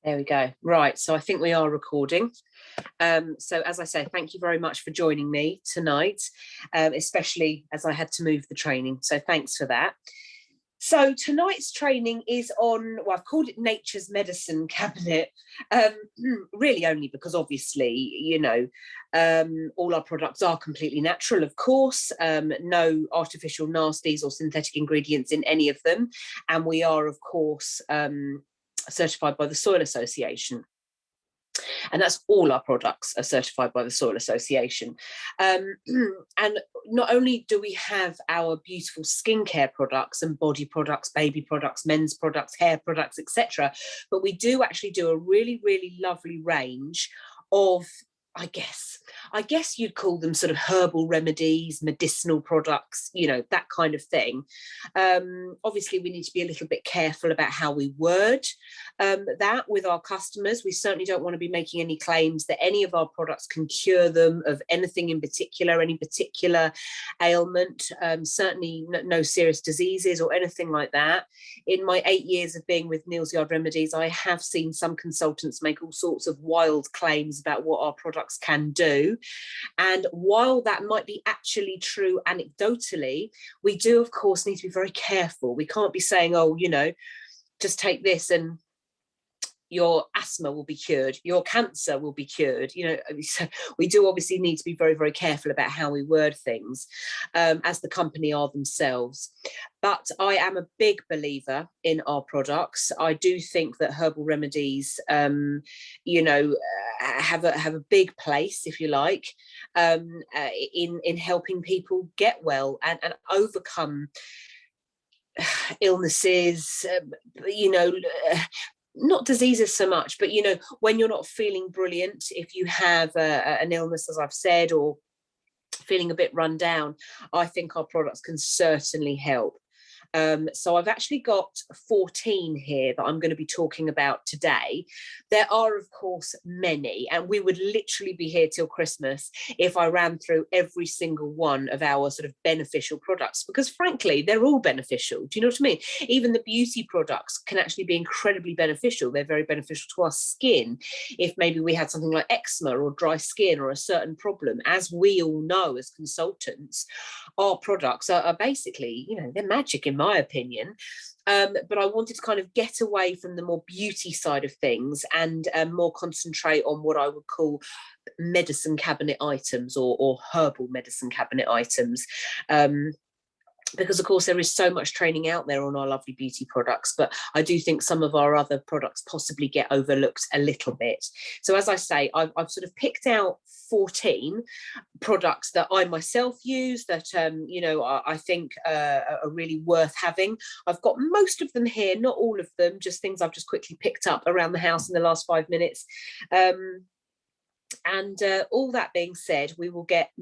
There we go. Right, so I think we are recording. So as I say, thank you very much for joining me tonight, especially as I had to move the training. So thanks for that. So tonight's training is on, well, I've called it Nature's Medicine Cabinet, really only because obviously, all our products are completely natural, of course, no artificial nasties or synthetic ingredients in any of them. And we are, of course, certified by the Soil Association. And that's all our products are certified by the Soil Association. And not only do we have our beautiful skincare products and body products, baby products, men's products, hair products, etc., but we do actually do a really, really lovely range of, I guess you'd call them sort of herbal remedies, medicinal products, that kind of thing. Obviously, we need to be a little bit careful about how we word that with our customers. We certainly don't want to be making any claims that any of our products can cure them of anything in particular, any particular ailment, certainly no serious diseases or anything like that. In my 8 years of being with Neal's Yard Remedies, I have seen some consultants make all sorts of wild claims about what our products can do. And while that might be actually true anecdotally, we do, of course, need to be very careful. We can't be saying, oh, just take this and your asthma will be cured, your cancer will be cured. So we do obviously need to be very, very careful about how we word things, as the company are themselves. But I am a big believer in our products. I do think that herbal remedies, have a big place, if you like, in helping people get well and overcome illnesses, not diseases so much, but when you're not feeling brilliant, if you have an illness, as I've said, or feeling a bit run down, I think our products can certainly help. So I've actually got 14 here that I'm going to be talking about today. There are, of course, many, and we would literally be here till Christmas if I ran through every single one of our sort of beneficial products, because frankly, they're all beneficial. Do you know what I mean? Even the beauty products can actually be incredibly beneficial. They're very beneficial to our skin. If maybe we had something like eczema or dry skin or a certain problem, as we all know as consultants, our products are basically, they're magic in my opinion. But I wanted to kind of get away from the more beauty side of things and more concentrate on what I would call medicine cabinet items or herbal medicine cabinet items. Because, of course, there is so much training out there on our lovely beauty products, but I do think some of our other products possibly get overlooked a little bit. So as I say, I've sort of picked out 14 products that I myself use that, I think are really worth having. I've got most of them here, not all of them, just things I've just quickly picked up around the house in the last 5 minutes. And all that being said, we will get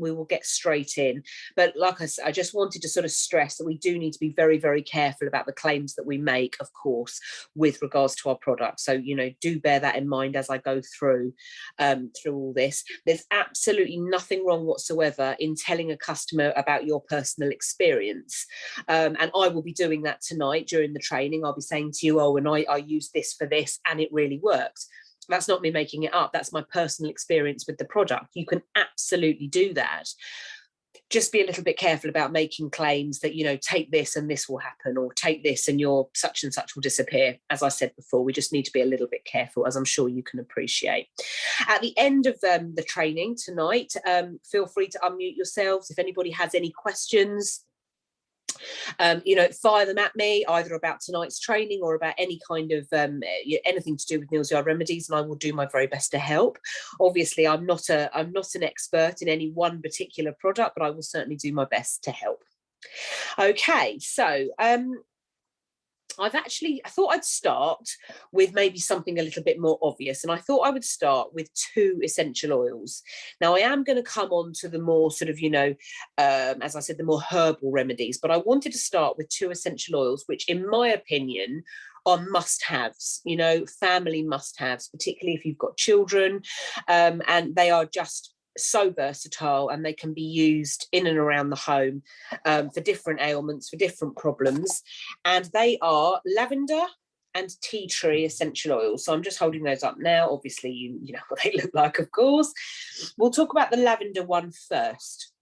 straight in. But like I said, I just wanted to sort of stress that we do need to be very, very careful about the claims that we make, of course, with regards to our products. So, do bear that in mind as I go through all this. There's absolutely nothing wrong whatsoever in telling a customer about your personal experience. And I will be doing that tonight during the training. I'll be saying to you, oh, and I use this for this, and it really worked. That's not me making it up. That's my personal experience with the product. You can absolutely do that. Just be a little bit careful about making claims that, take this and this will happen, or take this and your such and such will disappear. As I said before, we just need to be a little bit careful, as I'm sure you can appreciate. At the end of the training tonight, feel free to unmute yourselves. If anybody has any questions, fire them at me, either about tonight's training or about any kind of anything to do with Neal's Yard Remedies, and I will do my very best to help. Obviously, I'm not an expert in any one particular product, but I will certainly do my best to help. Okay, so I thought I'd start with maybe something a little bit more obvious, and I thought I would start with 2 essential oils. Now, I am going to come on to the more sort of, as I said, the more herbal remedies, but I wanted to start with 2 essential oils, which in my opinion are must-haves, family must-haves, particularly if you've got children, and they are just so versatile, and they can be used in and around the home for different ailments, for different problems. And they are lavender and tea tree essential oils. So I'm just holding those up now. Obviously, you know what they look like, of course. We'll talk about the lavender one first.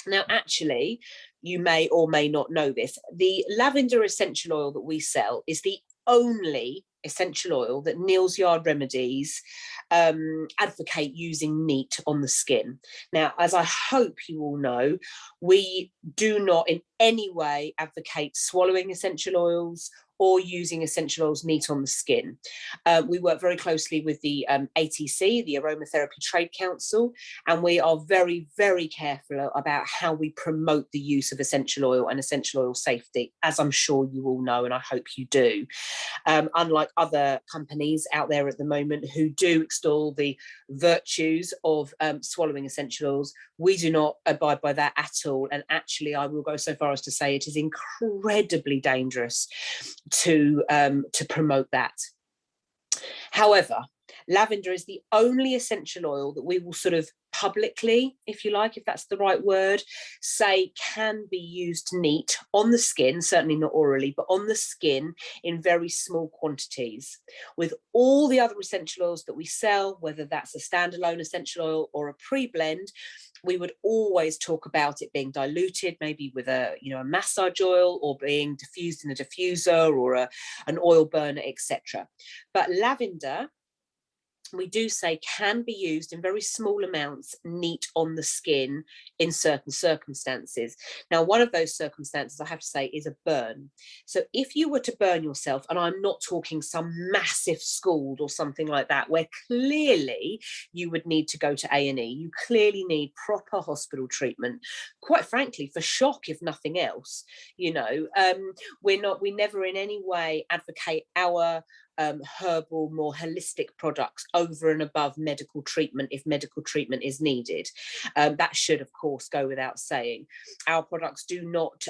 Now, actually, you may or may not know this. The lavender essential oil that we sell is the only essential oil that Neal's Yard Remedies advocate using neat on the skin. Now, as I hope you all know, we do not in any way advocate swallowing essential oils or using essential oils neat on the skin. We work very closely with the ATC, the Aromatherapy Trade Council, and we are very, very careful about how we promote the use of essential oil and essential oil safety, as I'm sure you all know, and I hope you do. Unlike other companies out there at the moment who do extol the virtues of swallowing essential oils, we do not abide by that at all. And actually, I will go so far as to say it is incredibly dangerous to promote that. However, lavender is the only essential oil that we will sort of publicly, if you like, if that's the right word, say can be used neat on the skin, certainly not orally, but on the skin in very small quantities. With all the other essential oils that we sell, whether that's a standalone essential oil or a pre-blend, we would always talk about it being diluted, maybe with a massage oil, or being diffused in a diffuser or an oil burner, etc. But lavender, we do say, can be used in very small amounts neat on the skin in certain circumstances. Now, one of those circumstances, I have to say, is a burn. So if you were to burn yourself, and I'm not talking some massive scald or something like that, where clearly you would need to go to A&E, you clearly need proper hospital treatment, quite frankly, for shock, if nothing else. We never in any way advocate our herbal, more holistic products over and above medical treatment if medical treatment is needed. That should, of course, go without saying. Our products do not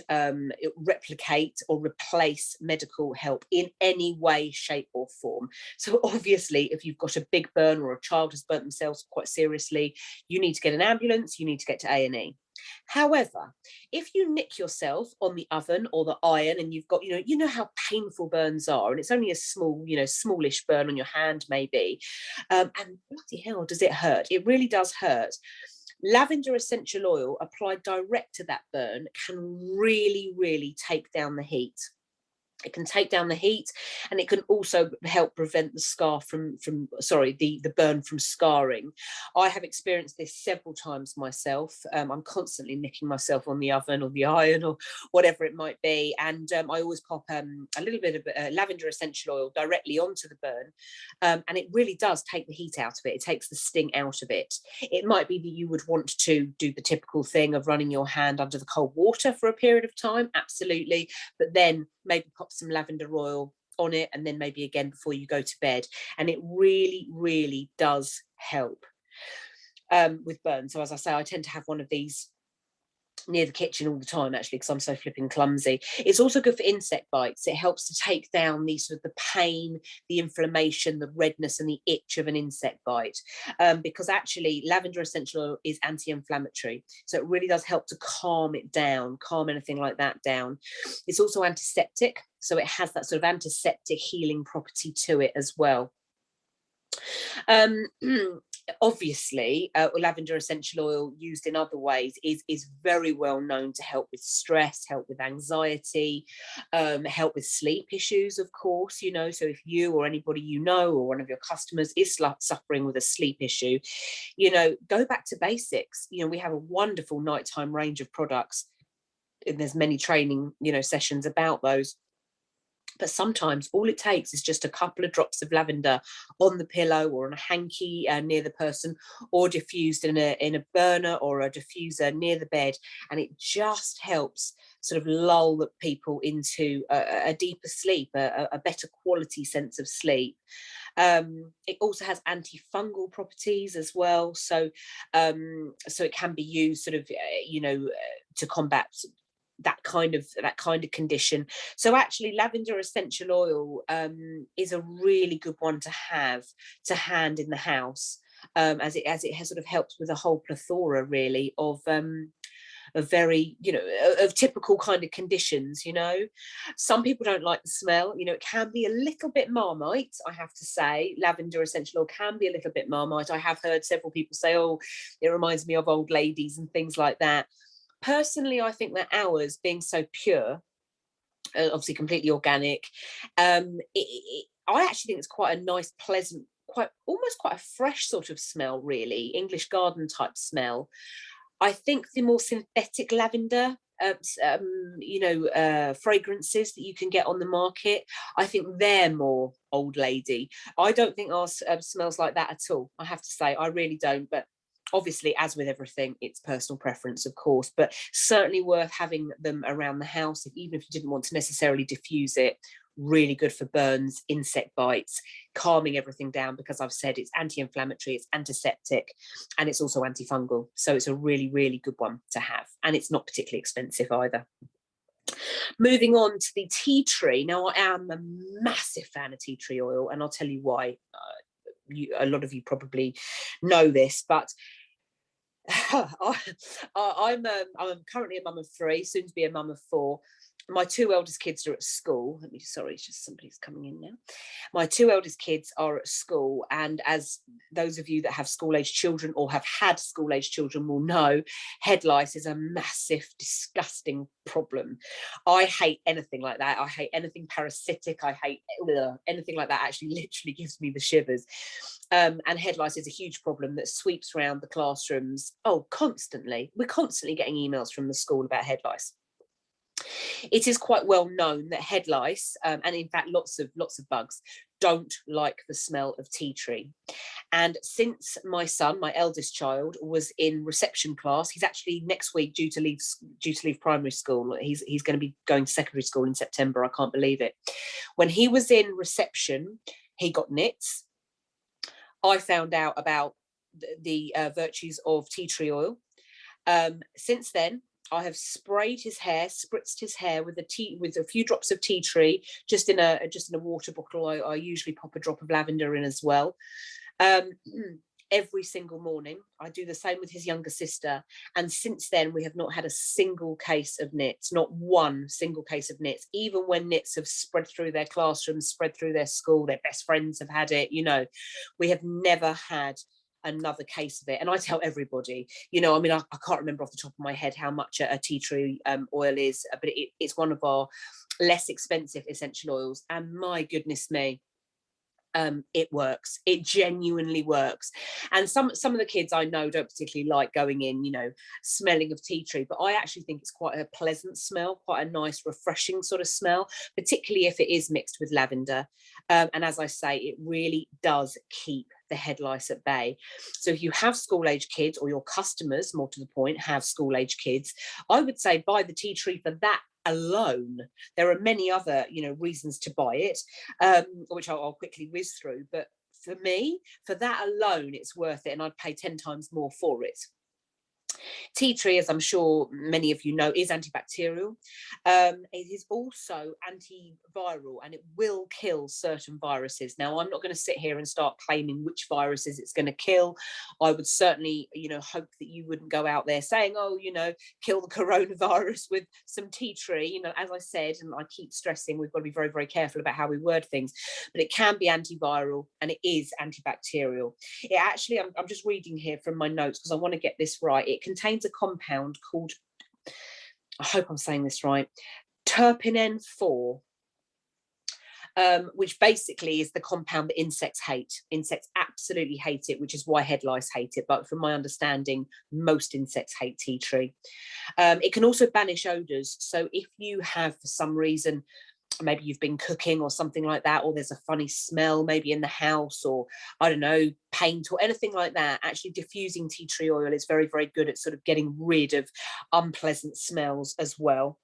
replicate or replace medical help in any way, shape or form. So obviously, if you've got a big burn or a child has burnt themselves quite seriously, you need to get an ambulance, you need to get to A&E. However, if you nick yourself on the oven or the iron and you've got, you know how painful burns are, and it's only a small, smallish burn on your hand maybe, and bloody hell, does it hurt? It really does hurt. Lavender essential oil applied direct to that burn can really, really take down the heat. It can take down the heat, and it can also help prevent the burn from scarring. I have experienced this several times myself. I'm constantly nicking myself on the oven or the iron or whatever it might be, and I always pop a little bit of lavender essential oil directly onto the burn, and it really does take the heat out of it. It takes the sting out of it. It might be that you would want to do the typical thing of running your hand under the cold water for a period of time, absolutely, but then maybe pop some lavender oil on it, and then maybe again before you go to bed, and it really, really does help with burns. So as I say, I tend to have one of these near the kitchen all the time, actually, because I'm so flipping clumsy. It's also good for insect bites. It helps to take down the pain, the inflammation, the redness and the itch of an insect bite, because actually lavender essential oil is anti-inflammatory, so it really does help to calm it down, calm anything like that down. It's also antiseptic, so it has that sort of antiseptic healing property to it as well. Obviously, lavender essential oil used in other ways is very well known to help with stress, help with anxiety, help with sleep issues, of course. So if you or anybody or one of your customers is suffering with a sleep issue, go back to basics. We have a wonderful nighttime range of products, and there's many training sessions about those. But sometimes all it takes is just a couple of drops of lavender on the pillow or on a hanky near the person, or diffused in a burner or a diffuser near the bed, and it just helps sort of lull the people into a deeper sleep, a better quality sense of sleep. It also has antifungal properties as well, so it can be used sort of to combat that kind of condition. So actually lavender essential oil is a really good one to have to hand in the house, as it has sort of helped with a whole plethora really of of very, you know, of typical kind of conditions, you know. Some people don't like the smell, you know, it can be a little bit Marmite, I have to say. Lavender essential oil can be a little bit Marmite. I have heard several people say, oh, it reminds me of old ladies and things like that. Personally, I think that ours, being so pure, obviously completely organic, I actually think it's quite a nice, pleasant, almost quite a fresh sort of smell, really, English garden type smell. I think the more synthetic lavender, fragrances that you can get on the market, I think they're more old lady. I don't think ours smells like that at all, I have to say. I really don't. But obviously, as with everything, it's personal preference, of course, but certainly worth having them around the house, even if you didn't want to necessarily diffuse it. Really good for burns, insect bites, calming everything down, because I've said it's anti-inflammatory, it's antiseptic, and it's also antifungal. So it's a really, really good one to have. And it's not particularly expensive either. Moving on to the tea tree. Now, I am a massive fan of tea tree oil, and I'll tell you why. A lot of you probably know this, but I'm currently a mum of 3, soon to be a mum of 4. My 2 eldest kids are at school. Sorry, it's just somebody's coming in now. My 2 eldest kids are at school, and as those of you that have school-age children or have had school-age children will know, head lice is a massive, disgusting problem. I hate anything like that. I hate anything parasitic. I hate anything like that. Actually, literally gives me the shivers. And head lice is a huge problem that sweeps around the classrooms. Oh, constantly. We're constantly getting emails from the school about head lice. It is quite well known that head lice, and in fact lots of bugs, don't like the smell of tea tree. And since my son, my eldest child, was in reception class, he's actually next week due to leave primary school. He's going to be going to secondary school in September. I can't believe it. When he was in reception, he got nits. I found out about the virtues of tea tree oil. Since then, I have sprayed his hair, spritzed his hair with a few drops of tea tree, just in a water bottle. I usually pop a drop of lavender in as well. Every single morning. I do the same with his younger sister. And since then, we have not had a single case of nits, not one single case of nits, even when nits have spread through their classrooms, spread through their school, their best friends have had it, you know. We have never had another case of it. And I tell everybody, you know, I mean, I can't remember off the top of my head how much a tea tree oil is, but it's one of our less expensive essential oils. And my goodness me, it works. It genuinely works. And some of the kids I know don't particularly like going in, you know, smelling of tea tree, but I actually think it's quite a pleasant smell, quite a nice, refreshing sort of smell, particularly if it is mixed with lavender. And as I say, it really does keep the head lice at bay. So if you have school-age kids, or your customers, more to the point, have school-age kids, I would say buy the tea tree for that alone. There are many other, you know, reasons to buy it, which I'll quickly whiz through, but for me, for that alone, it's worth it, and I'd pay 10 times more for it. Tea tree, as I'm sure many of you know, is antibacterial. It is also antiviral, and it will kill certain viruses. Now, I'm not going to sit here and start claiming which viruses it's going to kill. I would certainly, you know, hope that you wouldn't go out there saying, oh, you know, kill the coronavirus with some tea tree. You know, as I said, and I keep stressing, we've got to be very, very careful about how we word things, but it can be antiviral and it is antibacterial. It actually, I'm just reading here from my notes because I want to get this right. It contains a compound called, I hope I'm saying this right, terpinen 4, which basically is the compound that insects hate. Insects absolutely hate it, which is why head lice hate it. But from my understanding, most insects hate tea tree. It can also banish odours. So if you have, for some reason, maybe you've been cooking or something like that, or there's a funny smell maybe in the house, or I don't know, paint or anything like that, actually diffusing tea tree oil is very, very good at sort of getting rid of unpleasant smells as well.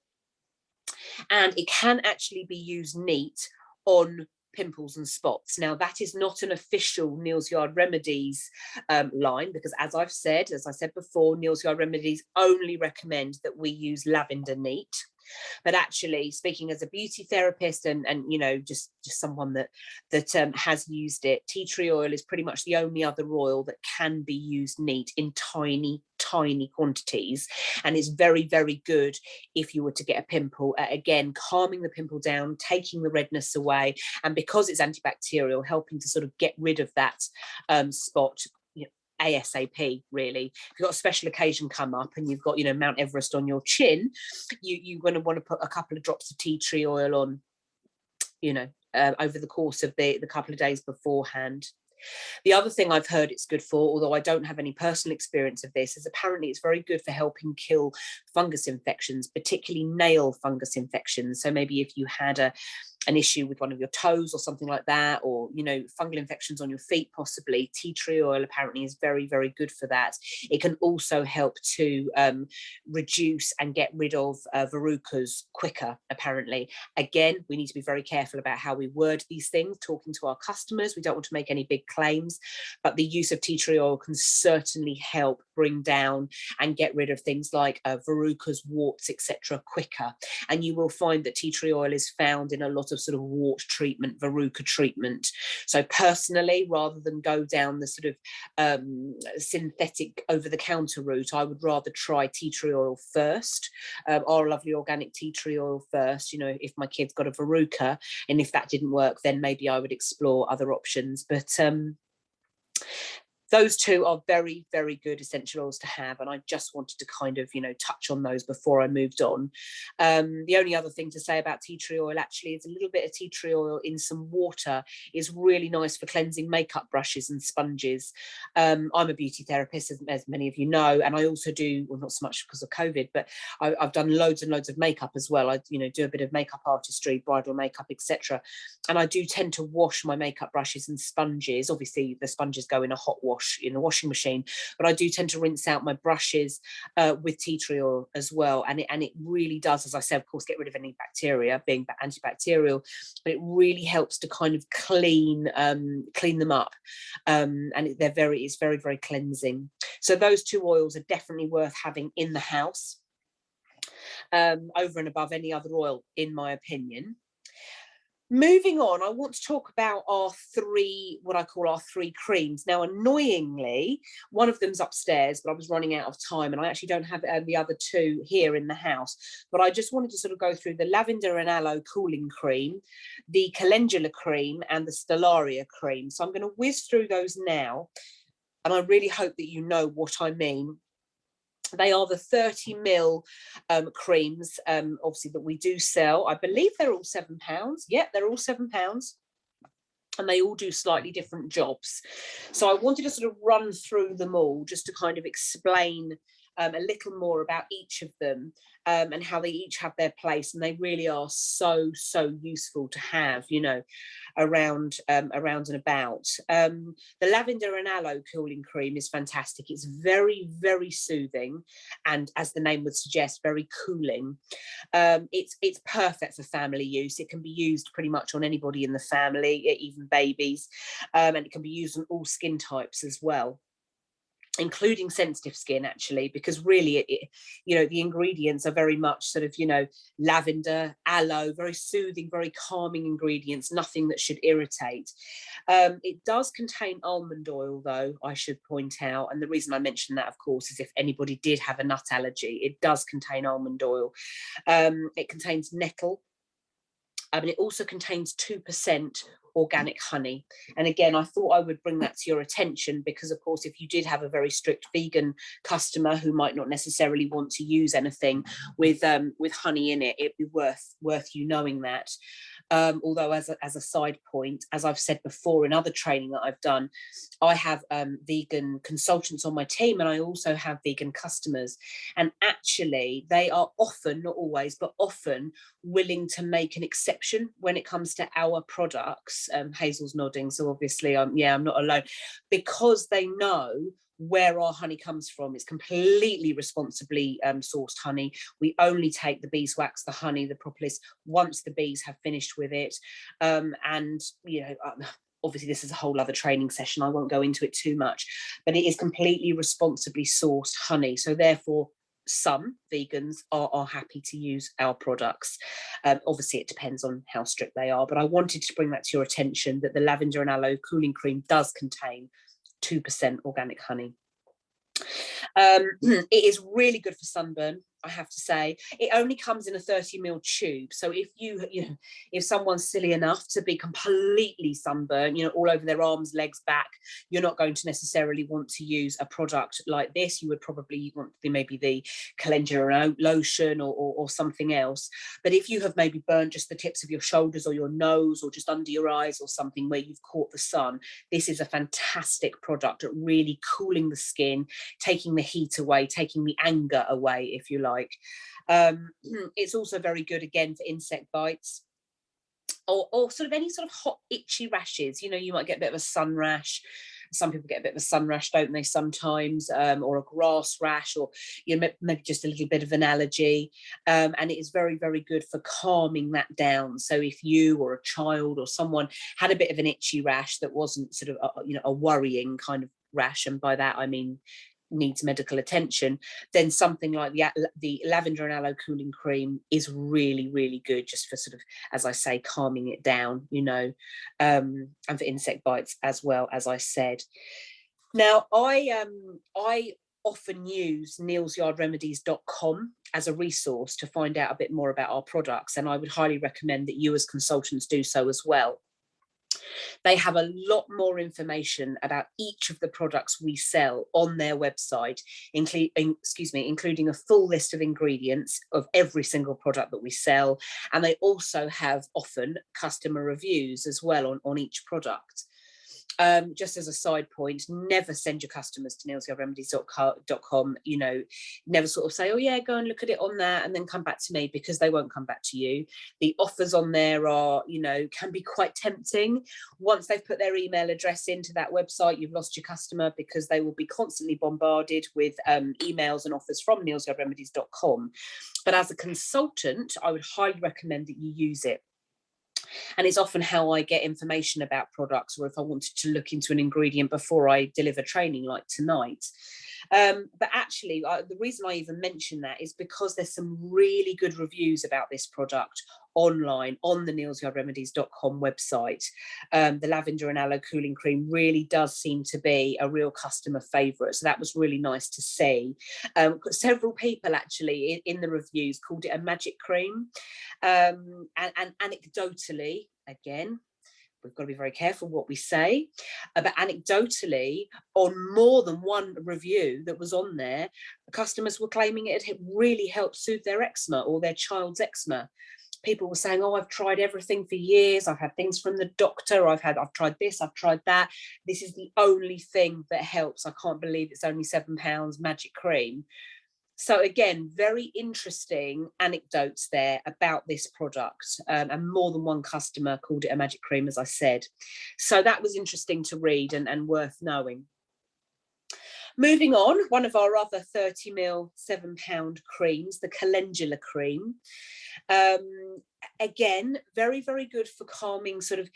And it can actually be used neat on pimples and spots. Now, that is not an official Neal's Yard Remedies line, because as I said before, Neal's Yard Remedies only recommend that we use lavender neat. But actually, speaking as a beauty therapist and you know, just someone that has used it, tea tree oil is pretty much the only other oil that can be used neat in tiny quantities, and it's very, very good if you were to get a pimple, again calming the pimple down, taking the redness away, and because it's antibacterial, helping to sort of get rid of that spot, you know, ASAP. Really, if you've got a special occasion come up and you've got, you know, Mount Everest on your chin, you're going to want to put a couple of drops of tea tree oil on, you know, over the course of the couple of days beforehand. The other thing I've heard it's good for, although I don't have any personal experience of this, is apparently it's very good for helping kill fungus infections, particularly nail fungus infections. So maybe if you had an issue with one of your toes or something like that, or, you know, fungal infections on your feet, possibly, tea tree oil apparently is very, very good for that. It can also help to reduce and get rid of verrucas quicker, apparently. Again, we need to be very careful about how we word these things, talking to our customers. We don't want to make any big claims, but the use of tea tree oil can certainly help bring down and get rid of things like verrucas, warts, etc. quicker. And you will find that tea tree oil is found in a lot of sort of wart treatment, verruca treatment. So personally, rather than go down the sort of synthetic over-the-counter route, I would rather try tea tree oil first, our lovely organic tea tree oil first. You know, if my kid's got a verruca, and if that didn't work, then maybe I would explore other options. But those two are very, very good essential oils to have, and I just wanted to kind of, you know, touch on those before I moved on. The only other thing to say about tea tree oil actually is a little bit of tea tree oil in some water is really nice for cleansing makeup brushes and sponges. I'm a beauty therapist, as many of you know, and I also do, well, not so much because of COVID, but I've done loads and loads of makeup as well. I, you know, do a bit of makeup artistry, bridal makeup, etc. And I do tend to wash my makeup brushes and sponges. Obviously, the sponges go in a hot wash in the washing machine, but I do tend to rinse out my brushes with tea tree oil as well, and it really does, as I said, of course, get rid of any bacteria, being antibacterial, but it really helps to kind of clean them up, and it's very, very cleansing. So those two oils are definitely worth having in the house, over and above any other oil, in my opinion. Moving on, I want to talk about our three, what I call our three creams. Now, annoyingly, one of them's upstairs, but I was running out of time, and I actually don't have the other two here in the house. But I just wanted to sort of go through the lavender and aloe cooling cream, the calendula cream, and the stellaria cream. So I'm going to whiz through those now, and I really hope that you know what I mean. They are the 30 ml creams, obviously, that we do sell. I believe they're all £7. Yeah, they're all £7. And they all do slightly different jobs. So I wanted to sort of run through them all just to kind of explain a little more about each of them, and how they each have their place. And they really are so useful to have, you know, around and about. The lavender and aloe cooling cream is fantastic. It's very, very soothing, and as the name would suggest, very cooling. It's perfect for family use. It can be used pretty much on anybody in the family, even babies, and it can be used on all skin types as well, including sensitive skin, actually, because really you know, the ingredients are very much sort of, you know, lavender, aloe, very soothing, very calming ingredients, nothing that should irritate. It does contain almond oil, though, I should point out, and the reason I mention that, of course, is if anybody did have a nut allergy, it does contain almond oil. It contains nettle. It also contains 2% organic honey. And again, I thought I would bring that to your attention because, of course, if you did have a very strict vegan customer who might not necessarily want to use anything with honey in it, it'd be worth you knowing that. Although as a side point, as I've said before in other training that I've done, I have vegan consultants on my team, and I also have vegan customers. And actually, they are often, not always, but often willing to make an exception when it comes to our products. Hazel's nodding, so obviously I'm not alone, because they know where our honey comes from. It's completely responsibly sourced honey. We only take the beeswax, the honey, the propolis once the bees have finished with it. And, you know, obviously this is a whole other training session. I won't go into it too much, but it is completely responsibly sourced honey. So therefore, some vegans are happy to use our products. Obviously, it depends on how strict they are, but I wanted to bring that to your attention, that the lavender and aloe cooling cream does contain 2% organic honey. It is really good for sunburn, I have to say. It only comes in a 30 ml tube, so if if someone's silly enough to be completely sunburned, all over their arms, legs, back, you're not going to necessarily want to use a product like this. You would probably want maybe the calendula lotion or something else. But if you have maybe burned just the tips of your shoulders or your nose or just under your eyes or something where you've caught the sun, this is a fantastic product at really cooling the skin, taking the heat away, taking the anger away, if you like. It's also very good, again, for insect bites or sort of any sort of hot, itchy rashes. You might get a bit of a sun rash. Some people get a bit of a sun rash, don't they, sometimes, or a grass rash, or maybe just a little bit of an allergy. And it is very, very good for calming that down. So if you or a child or someone had a bit of an itchy rash that wasn't sort of a worrying kind of rash, and by that I mean needs medical attention, then something like the lavender and aloe cooling cream is really, really good, just for sort of, as I say, calming it down, and for insect bites as well, as I said. Now, I often use neilsyardremedies.com as a resource to find out a bit more about our products, and I would highly recommend that you as consultants do so as well. They have a lot more information about each of the products we sell on their website, including a full list of ingredients of every single product that we sell. And they also have often customer reviews as well on each product. Just as a side point, never send your customers to neilsyardremedies.com. Never sort of say, oh yeah, go and look at it on that and then come back to me, because they won't come back to you. The offers on there are, can be quite tempting. Once they've put their email address into that website, you've lost your customer, because they will be constantly bombarded with emails and offers from neilsyardremedies.com. But as a consultant, I would highly recommend that you use it. And it's often how I get information about products, or if I wanted to look into an ingredient before I deliver training like tonight. But actually, the reason I even mention that is because there's some really good reviews about this product online on the neilsyardremedies.com website. The lavender and aloe cooling cream really does seem to be a real customer favourite. So that was really nice to see. Several people actually in the reviews called it a magic cream. And anecdotally, again, we've got to be very careful what we say, but anecdotally, on more than one review that was on there, customers were claiming it had really helped soothe their eczema or their child's eczema. People were saying, oh, I've tried everything for years. I've had things from the doctor. I've tried this, I've tried that. This is the only thing that helps. I can't believe it's only £7 magic cream. So again, very interesting anecdotes there about this product, and more than one customer called it a magic cream, as I said. So that was interesting to read and worth knowing. Moving on, one of our other 30ml £7 creams, the calendula cream. Again, very, very good for calming sort of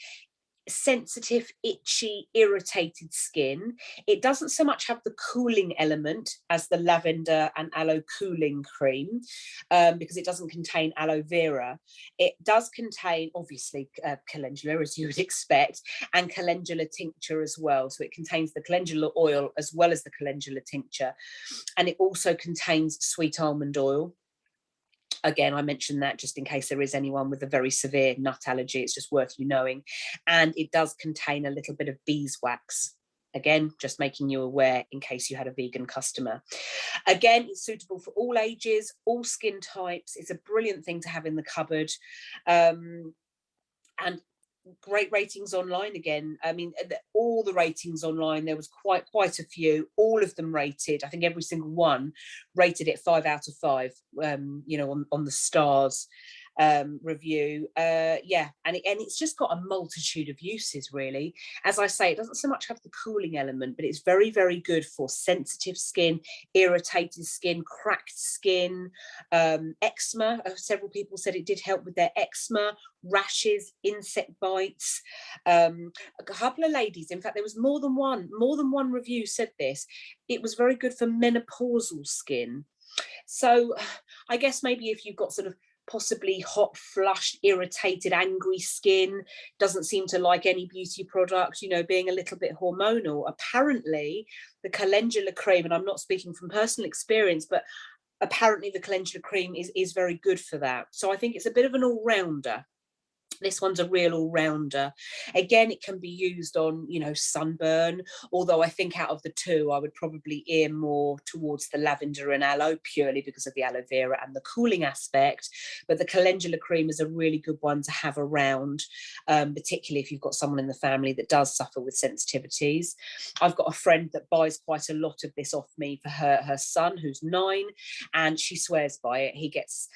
sensitive, itchy, irritated skin. It doesn't so much have the cooling element as the lavender and aloe cooling cream, because it doesn't contain aloe vera. It does contain, obviously, calendula, as you would expect, and calendula tincture as well. So it contains the calendula oil as well as the calendula tincture. And it also contains sweet almond oil. Again, I mentioned that just in case there is anyone with a very severe nut allergy, it's just worth you knowing. And it does contain a little bit of beeswax. Again, just making you aware in case you had a vegan customer. Again, it's suitable for all ages, all skin types. It's a brilliant thing to have in the cupboard. And great ratings online again. I mean, all the ratings online, there was quite a few, all of them rated, I think every single one rated it 5 out of 5, on the stars review. Yeah, and it's just got a multitude of uses, really. As I say, it doesn't so much have the cooling element, but it's very, very good for sensitive skin, irritated skin, cracked skin, eczema. Several people said it did help with their eczema, rashes, insect bites. A couple of ladies, in fact, there was more than one review said this. It was very good for menopausal skin. So I guess maybe if you've got sort of possibly hot, flushed, irritated, angry skin, doesn't seem to like any beauty product, you know, being a little bit hormonal. Apparently, the calendula cream, and I'm not speaking from personal experience, but apparently the calendula cream is very good for that. So I think it's a bit of an all-rounder. This one's a real all-rounder. Again, it can be used on, you know, sunburn, although I think out of the two, I would probably ear more towards the lavender and aloe, purely because of the aloe vera and the cooling aspect. But the calendula cream is a really good one to have around, particularly if you've got someone in the family that does suffer with sensitivities. I've got a friend that buys quite a lot of this off me for her son, who's 9, and she swears by it. He gets,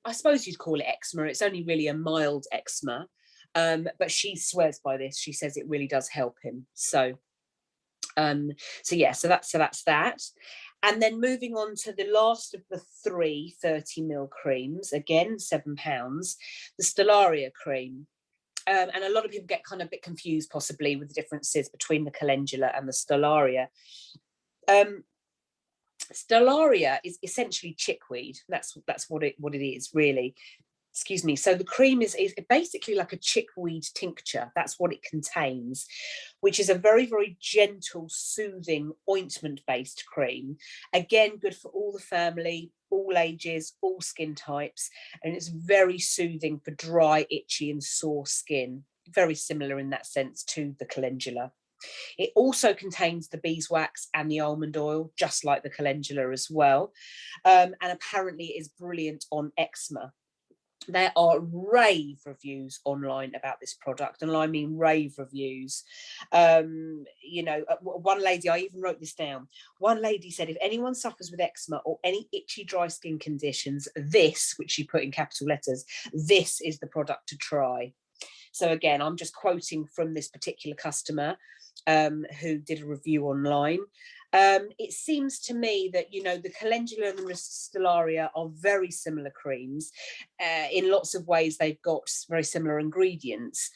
I suppose you'd call it eczema. It's only really a mild eczema, but she swears by this. She says it really does help him. So yeah, so that's that. And then moving on to the last of the 3 30ml creams, again £7, the Stellaria cream. And a lot of people get kind of a bit confused possibly with the differences between the calendula and the Stellaria. Stellaria is essentially chickweed. That's what it is really. Excuse me. So the cream is basically like a chickweed tincture. That's what it contains, which is a very, very gentle, soothing ointment-based cream. Again, good for all the family, all ages, all skin types, and it's very soothing for dry, itchy, and sore skin. Very similar in that sense to the calendula. It also contains the beeswax and the almond oil, just like the calendula as well. And apparently it is brilliant on eczema. There are rave reviews online about this product, and I mean rave reviews. You know, one lady, I even wrote this down. One lady said, if anyone suffers with eczema or any itchy, dry skin conditions, this, which she put in capital letters, this is the product to try. So again, I'm just quoting from this particular customer who did a review online. It seems to me that, you know, the calendula and the Stellaria are very similar creams. In lots of ways, they've got very similar ingredients.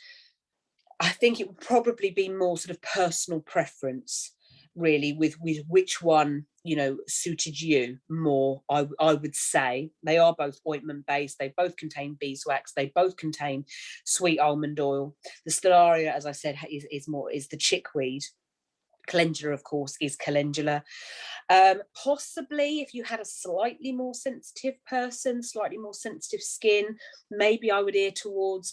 I think it would probably be more sort of personal preference, really, with which one, you know, suited you more. I would say they are both ointment based. They both contain beeswax. They both contain sweet almond oil. The Stellaria, as I said, is the chickweed. Calendula, of course, is calendula. Possibly if you had a slightly more sensitive person, slightly more sensitive skin, maybe I would ear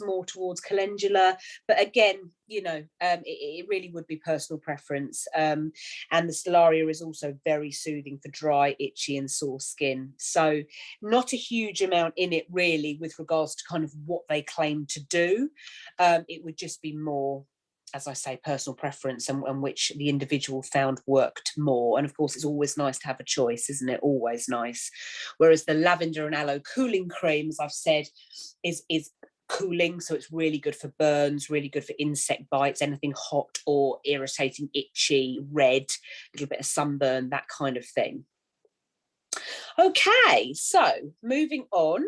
more towards calendula. But again, you know, it really would be personal preference. And the Stellaria is also very soothing for dry, itchy, and sore skin. So not a huge amount in it really with regards to kind of what they claim to do. It would just be more, as I say, personal preference and which the individual found worked more. And of course, it's always nice to have a choice, isn't it? Always nice. Whereas the lavender and aloe cooling cream, as I've said, is cooling. So it's really good for burns, really good for insect bites, anything hot or irritating, itchy, red, a little bit of sunburn, that kind of thing. Okay, so moving on.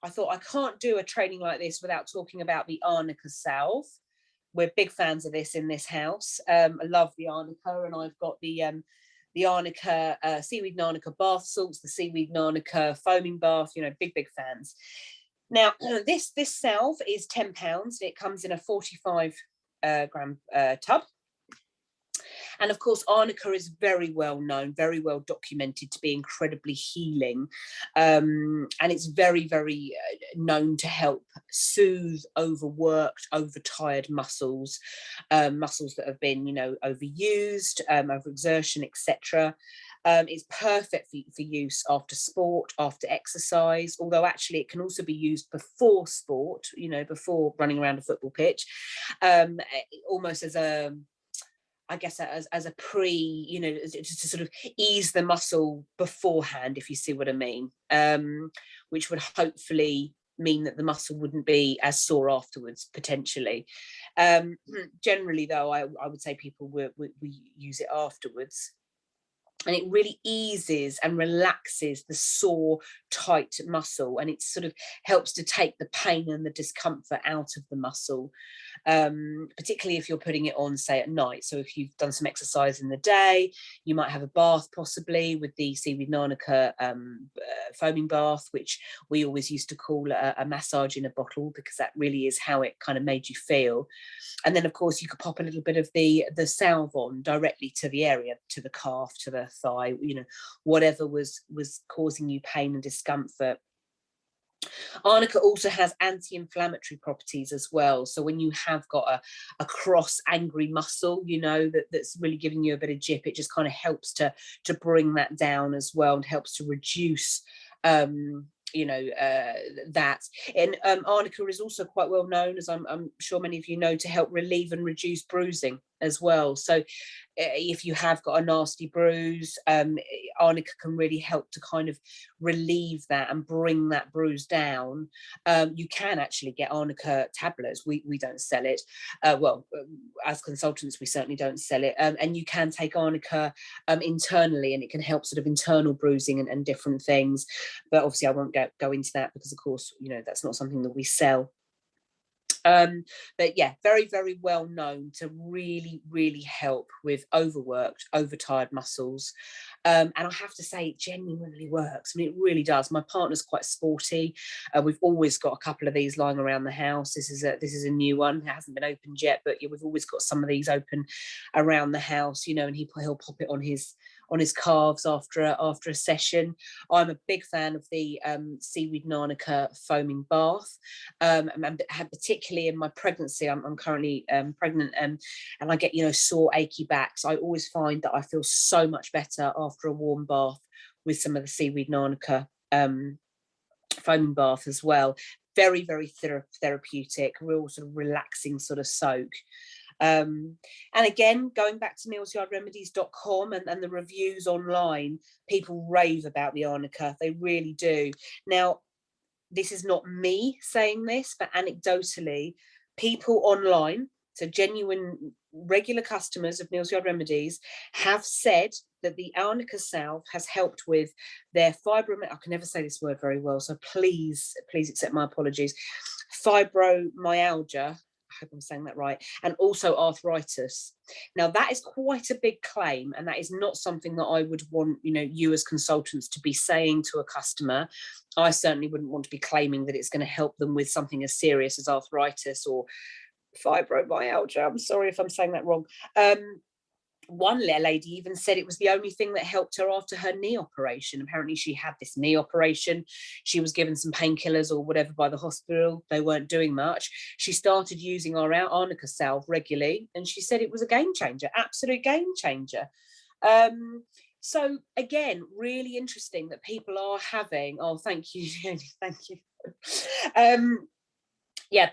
I thought I can't do a training like this without talking about the Arnica salve. We're big fans of this in this house. I love the Arnica, and I've got the Arnica seaweed Arnica bath salts, the seaweed Arnica foaming bath. You know, big fans. Now this salve is £10. It comes in a 45 gram tub. And of course, Arnica is very well known, very well documented to be incredibly healing. And it's very, very known to help soothe overworked, overtired muscles, muscles that have been, you know, overused, overexertion, etc. It's perfect for use after sport, after exercise, although actually it can also be used before sport, you know, before running around a football pitch, almost as a, I guess, as a you know, just to sort of ease the muscle beforehand, if you see what I mean, which would hopefully mean that the muscle wouldn't be as sore afterwards, potentially. Generally, though, I would say people we use it afterwards. and it really eases and relaxes the sore, tight muscle, and it sort of helps to take the pain and the discomfort out of the muscle, particularly if you're putting it on, say, at night. So if you've done some exercise in the day, you might have a bath possibly with the seaweed Narnica foaming bath, which we always used to call a massage in a bottle, because that really is how it kind of made you feel. And then, of course, you could pop a little bit of the salve on directly to the area, to the calf, to the thigh, you know, whatever was causing you pain and discomfort. Arnica also has anti-inflammatory properties as well. So when you have got a cross angry muscle, you know, that's really giving you a bit of jip, it just kind of helps to bring that down as well, and helps to reduce you know, that. And arnica is also quite well known, as I'm sure many of you know, to help relieve and reduce bruising as well. So if you have got a nasty bruise, arnica can really help to kind of relieve that and bring that bruise down. You can actually get arnica tablets. We don't sell it. As consultants, we certainly don't sell it. And you can take arnica internally, and it can help sort of internal bruising and different things. But obviously I won't go into that, because of course, you know, that's not something that we sell. But yeah, very, very well known to really help with overworked, overtired muscles. And I have to say, it genuinely works. I mean, it really does. My partner's quite sporty. We've always got a couple of these lying around the house. This is a new one. It hasn't been opened yet, but yeah, we've always got some of these open around the house, you know, and he'll pop it on his calves after a session. I'm a big fan of the seaweed Narnica foaming bath, and particularly in my pregnancy. I'm currently pregnant, and I get, you know, sore, achy backs. I always find that I feel so much better after a warm bath with some of the seaweed Narnica foaming bath as well. Very, very therapeutic, real sort of relaxing sort of soak. And again, going back to nealsyardremedies.com and the reviews online, people rave about the arnica. They really do. Now, this is not me saying this, but anecdotally, people online, so genuine regular customers of Neal's Yard Remedies, have said that the arnica salve has helped with their fibromyalgia. I can never say this word very well, so please accept my apologies. Fibromyalgia, I hope I'm saying that right, and also arthritis. Now, that is quite a big claim, and that is not something that I would want, you know, you as consultants to be saying to a customer. I certainly wouldn't want to be claiming that it's going to help them with something as serious as arthritis or fibromyalgia. I'm sorry if I'm saying that wrong. One lady even said it was the only thing that helped her after her knee operation. Apparently she had this knee operation. She was given some painkillers or whatever by the hospital. They weren't doing much. She started using our arnica salve regularly, and she said it was a game changer, absolute game changer. So again, really interesting that people are having, oh, thank you, thank you. Yeah,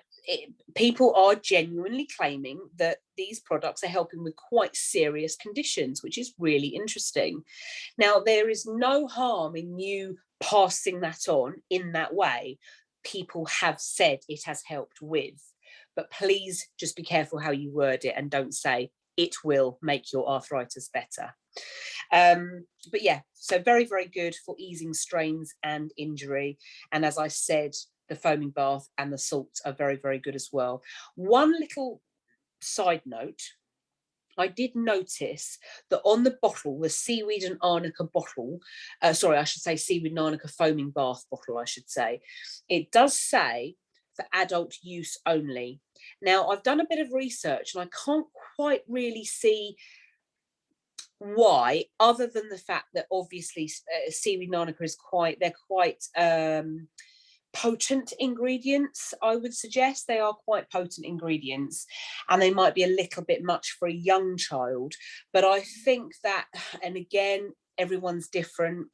people are genuinely claiming that these products are helping with quite serious conditions, which is really interesting. Now, there is no harm in you passing that on in that way. People have said it has helped with, but please just be careful how you word it, and don't say it will make your arthritis better. But yeah, so very, very good for easing strains and injury. And as I said, the foaming bath and the salts are very, very good as well. One little side note, I did notice that on the bottle, the seaweed and arnica bottle, sorry, I should say seaweed and arnica foaming bath bottle, I should say, it does say for adult use only. Now, I've done a bit of research and I can't quite really see why, other than the fact that obviously seaweed and arnica is quite potent ingredients. I would suggest they are quite potent ingredients, and they might be a little bit much for a young child. But I think that, and again, everyone's different,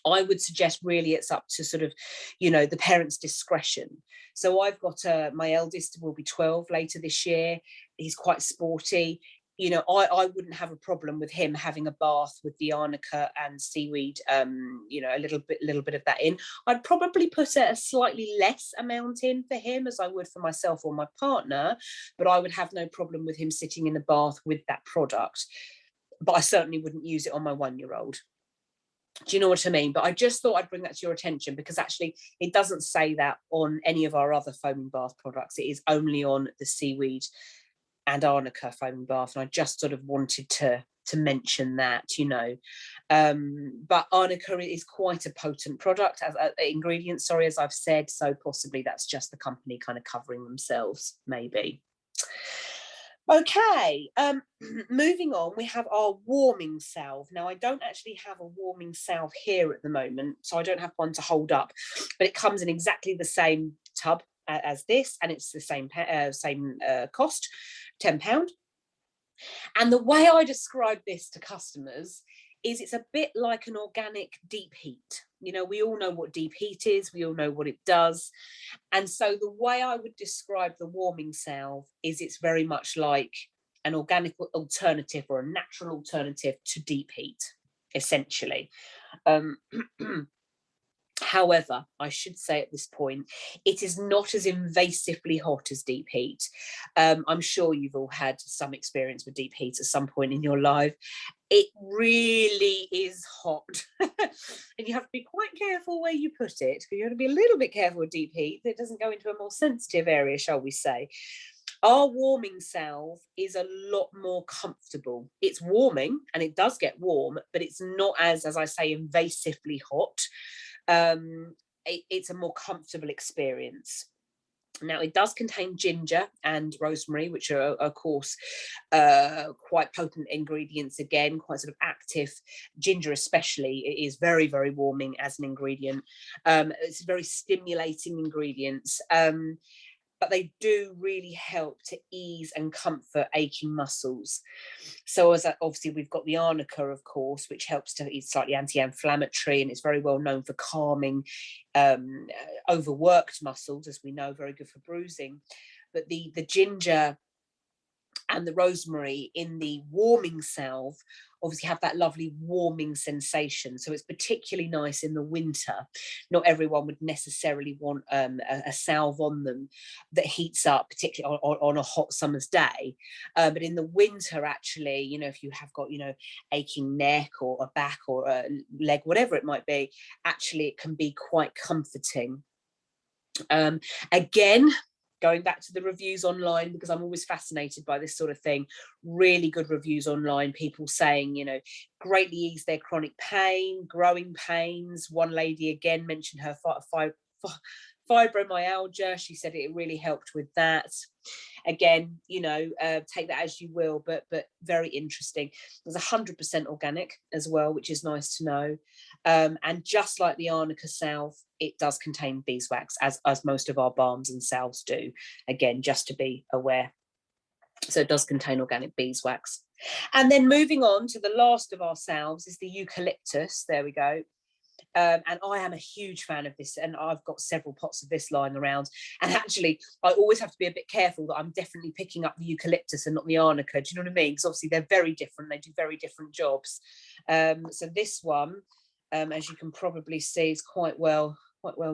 I would suggest really it's up to sort of, you know, the parents' discretion. So I've got my eldest will be 12 later this year. He's quite sporty. You know, I wouldn't have a problem with him having a bath with the arnica and seaweed, you know, a little bit of that in. I'd probably put a slightly less amount in for him as I would for myself or my partner, but I would have no problem with him sitting in the bath with that product. but I certainly wouldn't use it on my 1-year-old. Do you know what I mean? But I just thought I'd bring that to your attention, because actually it doesn't say that on any of our other foaming bath products. It is only on the Seaweed and Arnica foaming bath, and I just sort of wanted to mention that, you know. But Arnica is quite a potent product as ingredient, sorry, as I've said, so possibly that's just the company kind of covering themselves, maybe. Okay, moving on, we have our warming salve. Now, I don't actually have a warming salve here at the moment, so I don't have one to hold up, but it comes in exactly the same tub as this, and it's the same cost, £10. And the way I describe this to customers is it's a bit like an organic deep heat. You know, we all know what deep heat is, we all know what it does. And so the way I would describe the warming salve is it's very much like an organic alternative or a natural alternative to deep heat, essentially. However, I should say at this point, it is not as invasively hot as deep heat. I'm sure you've all had some experience with deep heat at some point in your life. It really is hot. And you have to be quite careful where you put it, because you have to be a little bit careful with deep heat that it doesn't go into a more sensitive area, shall we say. Our warming salve is a lot more comfortable. It's warming and it does get warm, but it's not as I say, invasively hot. It's a more comfortable experience. Now, it does contain ginger and rosemary, which are, of course, quite potent ingredients, again, quite sort of active. Ginger especially is very, very warming as an ingredient. It's very stimulating ingredients. But they do really help to ease and comfort aching muscles. So as obviously we've got the Arnica, of course, which helps to, it's slightly anti-inflammatory, and it's very well known for calming overworked muscles, as we know, very good for bruising. But the ginger and the rosemary in the warming salve obviously have that lovely warming sensation. So it's particularly nice in the winter. Not everyone would necessarily want a salve on them that heats up, particularly on a hot summer's day. But in the winter, actually, you know, if you have got, you know, aching neck or a back or a leg, whatever it might be, actually it can be quite comforting. Again, going back to the reviews online, because I'm always fascinated by this sort of thing, really good reviews online, people saying, you know, greatly ease their chronic pain, growing pains. One lady again mentioned her fibromyalgia. She said it really helped with that. Again, you know, take that as you will, but very interesting. There's 100% organic as well, which is nice to know. And just like the Arnica salve, it does contain beeswax, as most of our balms and salves do. Again, just to be aware. So it does contain organic beeswax. And then moving on to the last of our salves is the eucalyptus. There we go. And I am a huge fan of this, and I've got several pots of this lying around. And actually, I always have to be a bit careful that I'm definitely picking up the eucalyptus and not the Arnica. Do you know what I mean? Because obviously they're very different. They do very different jobs. So this one, as you can probably see, is quite well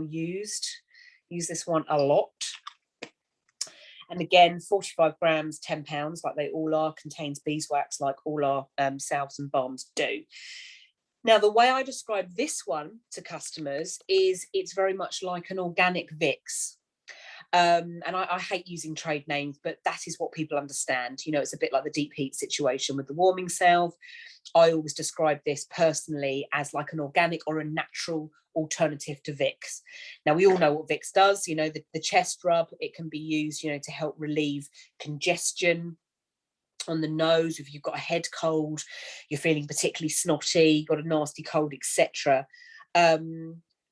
used. Use this one a lot. And again, 45 grams, £10, like they all are, contains beeswax, like all our salves and balms do. Now, the way I describe this one to customers is it's very much like an organic Vicks. And I hate using trade names, but that is what people understand. You know, it's a bit like the deep heat situation with the warming salve. I always describe this personally as like an organic or a natural alternative to Vicks. Now, we all know what Vicks does. You know, the chest rub, it can be used, you know, to help relieve congestion on the nose. If you've got a head cold, you're feeling particularly snotty, got a nasty cold, etc.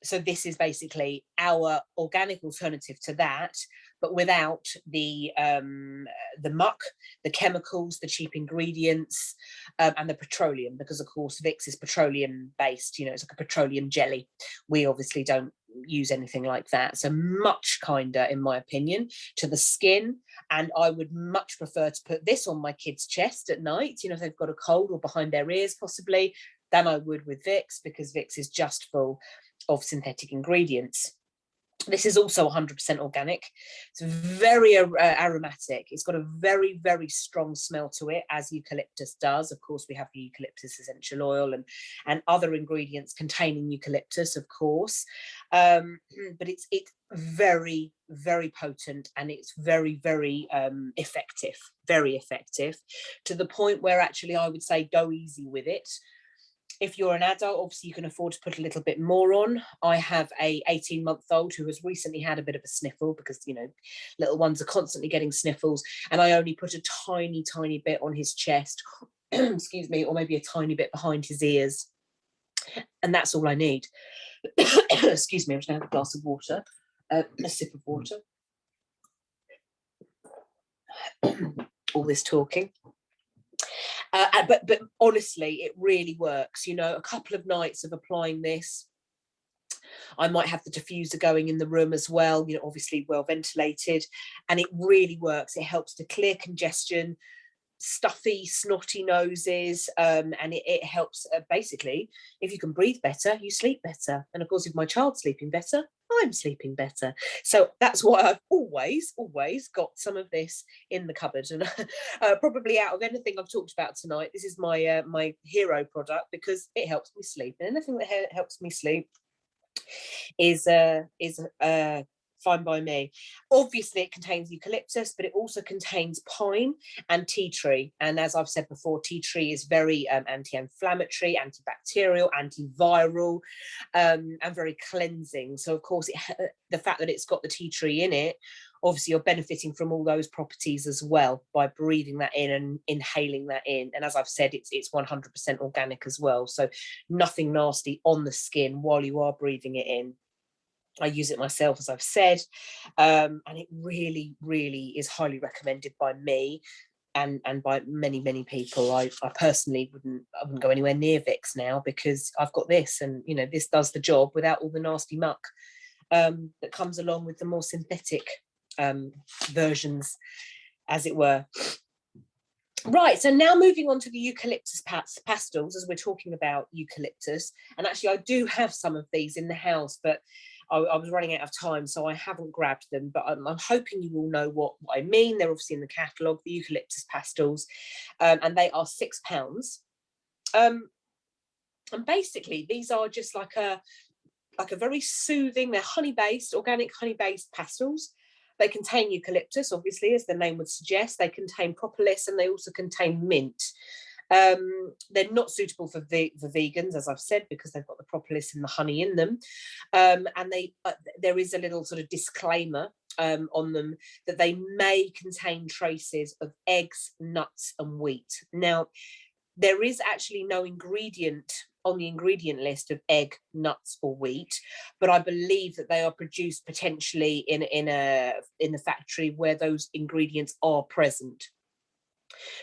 So this is basically our organic alternative to that, but without the muck, the chemicals, the cheap ingredients, and the petroleum, because of course Vicks is petroleum based. You know, it's like a petroleum jelly. We obviously don't use anything like that. So much kinder, in my opinion, to the skin. And I would much prefer to put this on my kids' chest at night, you know, if they've got a cold, or behind their ears possibly, than I would with Vicks, because Vicks is just full of synthetic ingredients. This is also 100% organic. It's very aromatic. It's got a very, very strong smell to it, as eucalyptus does. Of course, we have the eucalyptus essential oil and other ingredients containing eucalyptus, of course. But it's very, very potent, and it's very, very effective, to the point where actually I would say go easy with it. If you're an adult, obviously you can afford to put a little bit more on. I have a 18-month-old who has recently had a bit of a sniffle, because, you know, little ones are constantly getting sniffles, and I only put a tiny, tiny bit on his chest, excuse me, or maybe a tiny bit behind his ears. And that's all I need. Excuse me, I'm just gonna have a glass of water, a sip of water. All this talking. But honestly, it really works. You know, a couple of nights of applying this, I might have the diffuser going in the room as well, you know, obviously well ventilated, and it really works. It helps to clear congestion, stuffy, snotty noses, and it helps, basically, if you can breathe better, you sleep better. And of course, if my child's sleeping better, I'm sleeping better. So that's why I've always got some of this in the cupboard. And probably out of anything I've talked about tonight, this is my my hero product, because it helps me sleep. And anything that helps me sleep is fine by me. Obviously, it contains eucalyptus, but it also contains pine and tea tree. And as I've said before, tea tree is very anti-inflammatory, antibacterial, antiviral, and very cleansing. So, of course, the fact that it's got the tea tree in it, obviously you're benefiting from all those properties as well by breathing that in and inhaling that in. And as I've said, it's 100% organic as well. So nothing nasty on the skin while you are breathing it in. I use it myself, as I've said, and it really, really is highly recommended by me and by many, many people. I personally wouldn't go anywhere near Vicks now, because I've got this, and you know, this does the job without all the nasty muck that comes along with the more synthetic versions, as it were. Right, so now moving on to the eucalyptus pastils, as we're talking about eucalyptus. And actually, I do have some of these in the house, but I was running out of time, so I haven't grabbed them. But I'm hoping you all know what I mean. They're obviously in the catalogue, the eucalyptus pastils, and they are £6. And basically, these are just like a very soothing, they're honey-based, organic honey-based pastils. They contain eucalyptus, obviously, as the name would suggest. They contain propolis, and they also contain mint. They're not suitable for vegans, as I've said, because they've got the propolis and the honey in them. And there is a little sort of disclaimer on them that they may contain traces of eggs, nuts, and wheat. Now, there is actually no ingredient on the ingredient list of egg, nuts, or wheat, but I believe that they are produced potentially in the factory where those ingredients are present.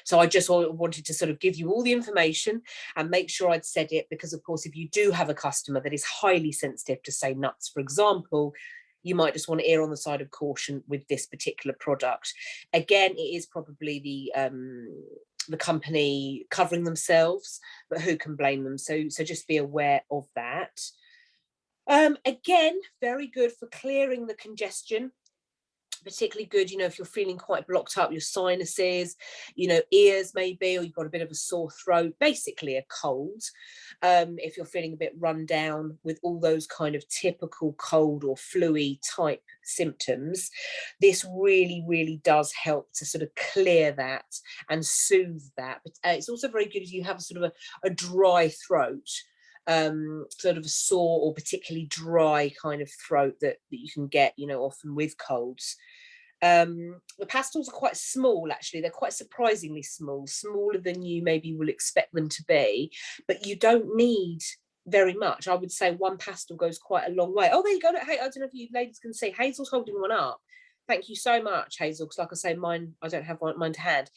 So I just wanted to sort of give you all the information and make sure I'd said it, because of course, if you do have a customer that is highly sensitive to, say, nuts, for example, you might just want to err on the side of caution with this particular product. Again, it is probably the company covering themselves, but who can blame them? So just be aware of that. Again, very good for clearing the congestion. Particularly good, you know, if you're feeling quite blocked up, your sinuses, you know, ears maybe, or you've got a bit of a sore throat, basically a cold. If you're feeling a bit run down with all those kind of typical cold or flu-y type symptoms, this really, really does help to sort of clear that and soothe that. But it's also very good if you have sort of a dry throat, sort of a sore or particularly dry kind of throat that you can get, you know, often with colds. The pastils are quite small, actually. They're quite surprisingly small, smaller than you maybe will expect them to be, but you don't need very much. I would say one pastil goes quite a long way. Oh, there you go. Hey, I don't know if you ladies can see, Hazel's holding one up. Thank you so much, Hazel, because like I say, mine, I don't have mine to hand.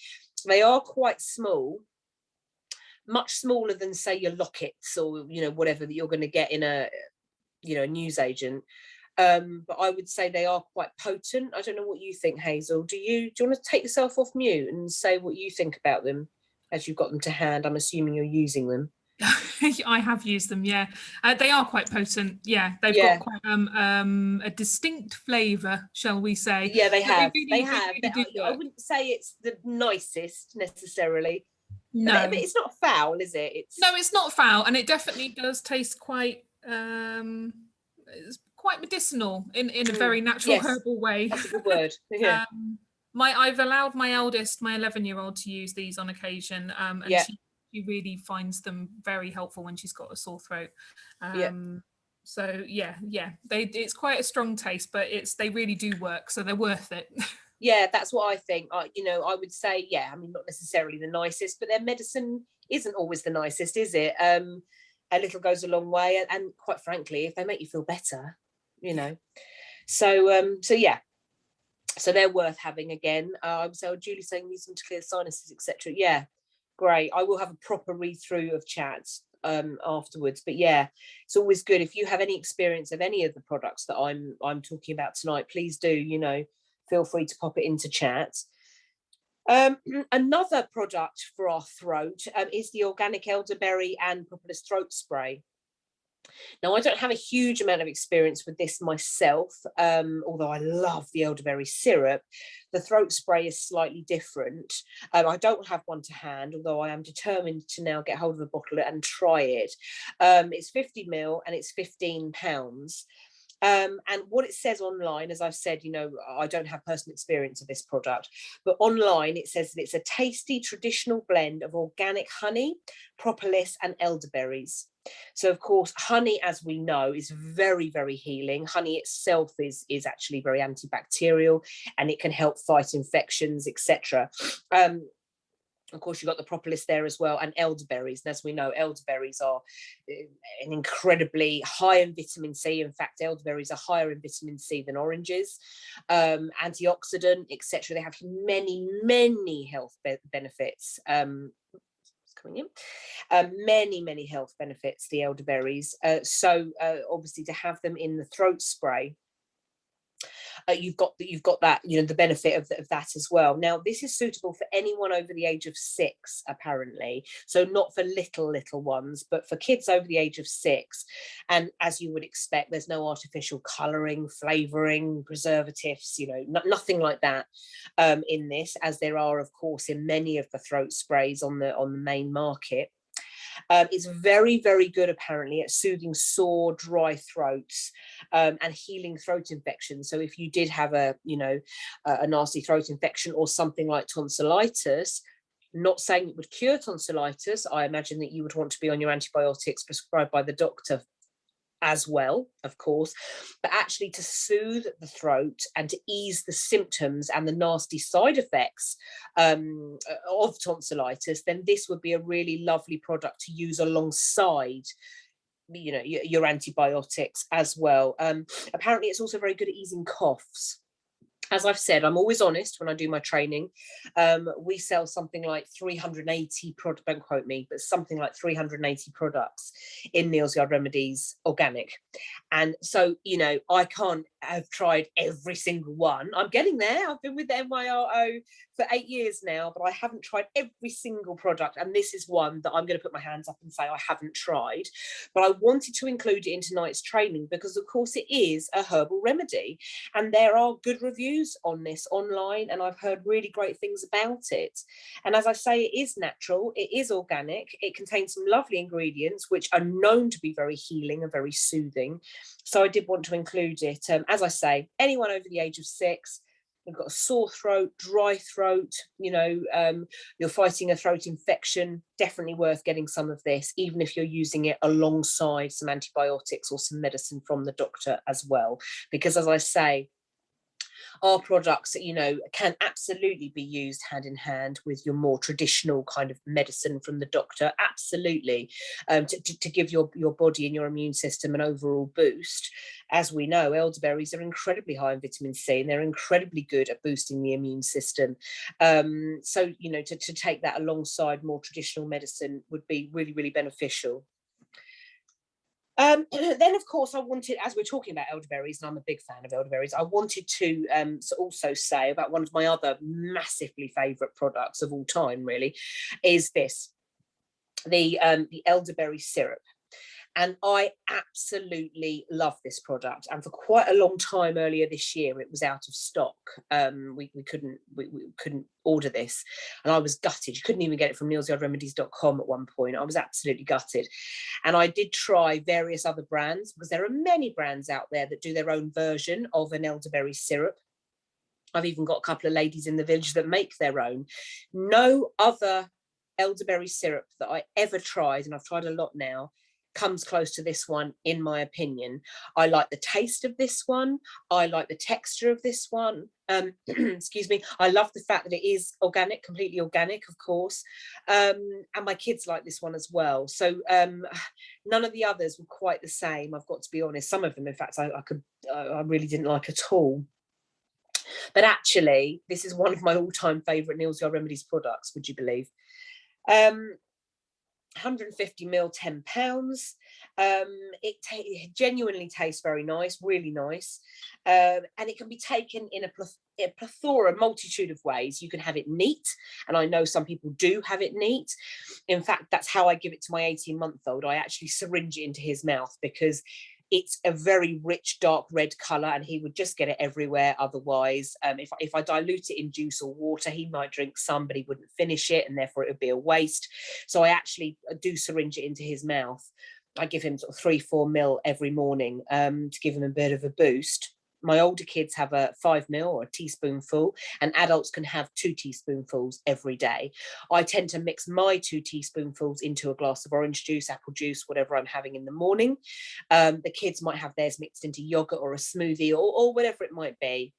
They are quite small, much smaller than, say, your lockets or, you know, whatever that you're going to get in a, you know, a newsagent. But I would say they are quite potent. I don't know what you think, Hazel. Do you want to take yourself off mute and say what you think about them as you've got them to hand? I'm assuming you're using them. I have used them, yeah. They are quite potent. Yeah, they've got quite a distinct flavour, shall we say? Yeah, they But have. They they have. really do I work. wouldn't say it's the nicest necessarily, but No, it's not foul, is it? no, It's it's not foul, and it definitely does taste quite it's quite medicinal in a very natural yes, herbal way. that's a good word. Yeah, I've allowed my eldest, my 11-year-old, to use these on occasion, and yeah, she really finds them very helpful when she's got a sore throat. yeah. So yeah, it's quite a strong taste, but they really do work, so they're worth it. Yeah, that's what I think. I would say, yeah, I mean, not necessarily the nicest, but their medicine isn't always the nicest, is it? A little goes a long way, and quite frankly, if they make you feel better, you know. So yeah, so they're worth having again. So Julie saying use them to clear sinuses, etc. Yeah, great. I will have a proper read through of chats afterwards, but yeah, it's always good if you have any experience of any of the products that I'm talking about tonight. Please do, feel free to pop it into chat. Another product for our throat is the organic elderberry and propolis throat spray. Now, I don't have a huge amount of experience with this myself, although I love the elderberry syrup. The throat spray is slightly different. I don't have one to hand, although I am determined to now get hold of a bottle and try it. It's 50 ml and it's £15. And what it says online, as I've said, I don't have personal experience of this product, but online it says that it's a tasty traditional blend of organic honey, propolis, and elderberries. So, of course, honey, as we know, is very, very healing. Honey itself is actually very antibacterial, and it can help fight infections, etc. Of course, you've got the propolis there as well, and elderberries. And as we know, elderberries are an incredibly high in vitamin C. In fact, elderberries are higher in vitamin C than oranges, antioxidant, etc. They have many, many health benefits. Coming in, many health benefits, the elderberries. So obviously, to have them in the throat spray, you've got that, the benefit of that as well. Now, this is suitable for anyone over the age of 6, apparently. So not for little ones, but for kids over the age of 6. And as you would expect, there's no artificial colouring, flavouring, preservatives, nothing like that in this, as there are, of course, in many of the throat sprays on the main market. It's very, very good, apparently, at soothing sore, dry throats and healing throat infections. So if you did have a nasty throat infection or something like tonsillitis, not saying it would cure tonsillitis, I imagine that you would want to be on your antibiotics prescribed by the doctor as well, of course, but actually to soothe the throat and to ease the symptoms and the nasty side effects of tonsillitis, then this would be a really lovely product to use alongside your antibiotics as well. Apparently it's also very good at easing coughs. As I've said, I'm always honest when I do my training. We sell something like 380 products, don't quote me, but something like 380 products in Neal's Yard Remedies organic. And so, I can't have tried every single one. I'm getting there. I've been with the NYRO for 8 years now, but I haven't tried every single product. And this is one that I'm going to put my hands up and say I haven't tried. But I wanted to include it in tonight's training because, of course, it is a herbal remedy. And there are good reviews on this online, and I've heard really great things about it. And as I say, it is natural, it is organic, it contains some lovely ingredients which are known to be very healing and very soothing. So I did want to include it. As I say, anyone over the age of 6, you've got a sore throat, dry throat, you're fighting a throat infection, definitely worth getting some of this, even if you're using it alongside some antibiotics or some medicine from the doctor as well. Because as I say, our products, can absolutely be used hand in hand with your more traditional kind of medicine from the doctor, absolutely, to give your body and your immune system an overall boost. As we know, elderberries are incredibly high in vitamin C, and they're incredibly good at boosting the immune system. So, to take that alongside more traditional medicine would be really, really beneficial. Then, of course, I wanted, as we're talking about elderberries, and I'm a big fan of elderberries, I wanted to also say about one of my other massively favourite products of all time, really, is this. the elderberry syrup. And I absolutely love this product. And for quite a long time earlier this year, it was out of stock. We couldn't order this, and I was gutted. You couldn't even get it from nealsyardremedies.com at one point. I was absolutely gutted. And I did try various other brands, because there are many brands out there that do their own version of an elderberry syrup. I've even got a couple of ladies in the village that make their own. No other elderberry syrup that I ever tried, and I've tried a lot now, comes close to this one, in my opinion. I like the taste of this one. I like the texture of this one. Excuse me. I love the fact that it is organic, completely organic, of course. And my kids like this one as well. So none of the others were quite the same, I've got to be honest. Some of them, in fact, I really didn't like at all. But actually, this is one of my all-time favourite Neal's Yard Remedies products, would you believe? 150ml, £10. It genuinely tastes very nice, really nice. And it can be taken in a plethora, multitude of ways. You can have it neat, and I know some people do have it neat. In fact, that's how I give it to my 18-month-old. I actually syringe it into his mouth, because it's a very rich, dark red colour, and he would just get it everywhere otherwise. If I dilute it in juice or water, he might drink some, but he wouldn't finish it, and therefore it would be a waste. So I actually do syringe it into his mouth. I give him sort of 3-4 ml every morning to give him a bit of a boost. My older kids have a 5 ml or a teaspoonful, and adults can have 2 teaspoonfuls every day. I tend to mix my 2 teaspoonfuls into a glass of orange juice, apple juice, whatever I'm having in the morning. The kids might have theirs mixed into yogurt or a smoothie, or whatever it might be.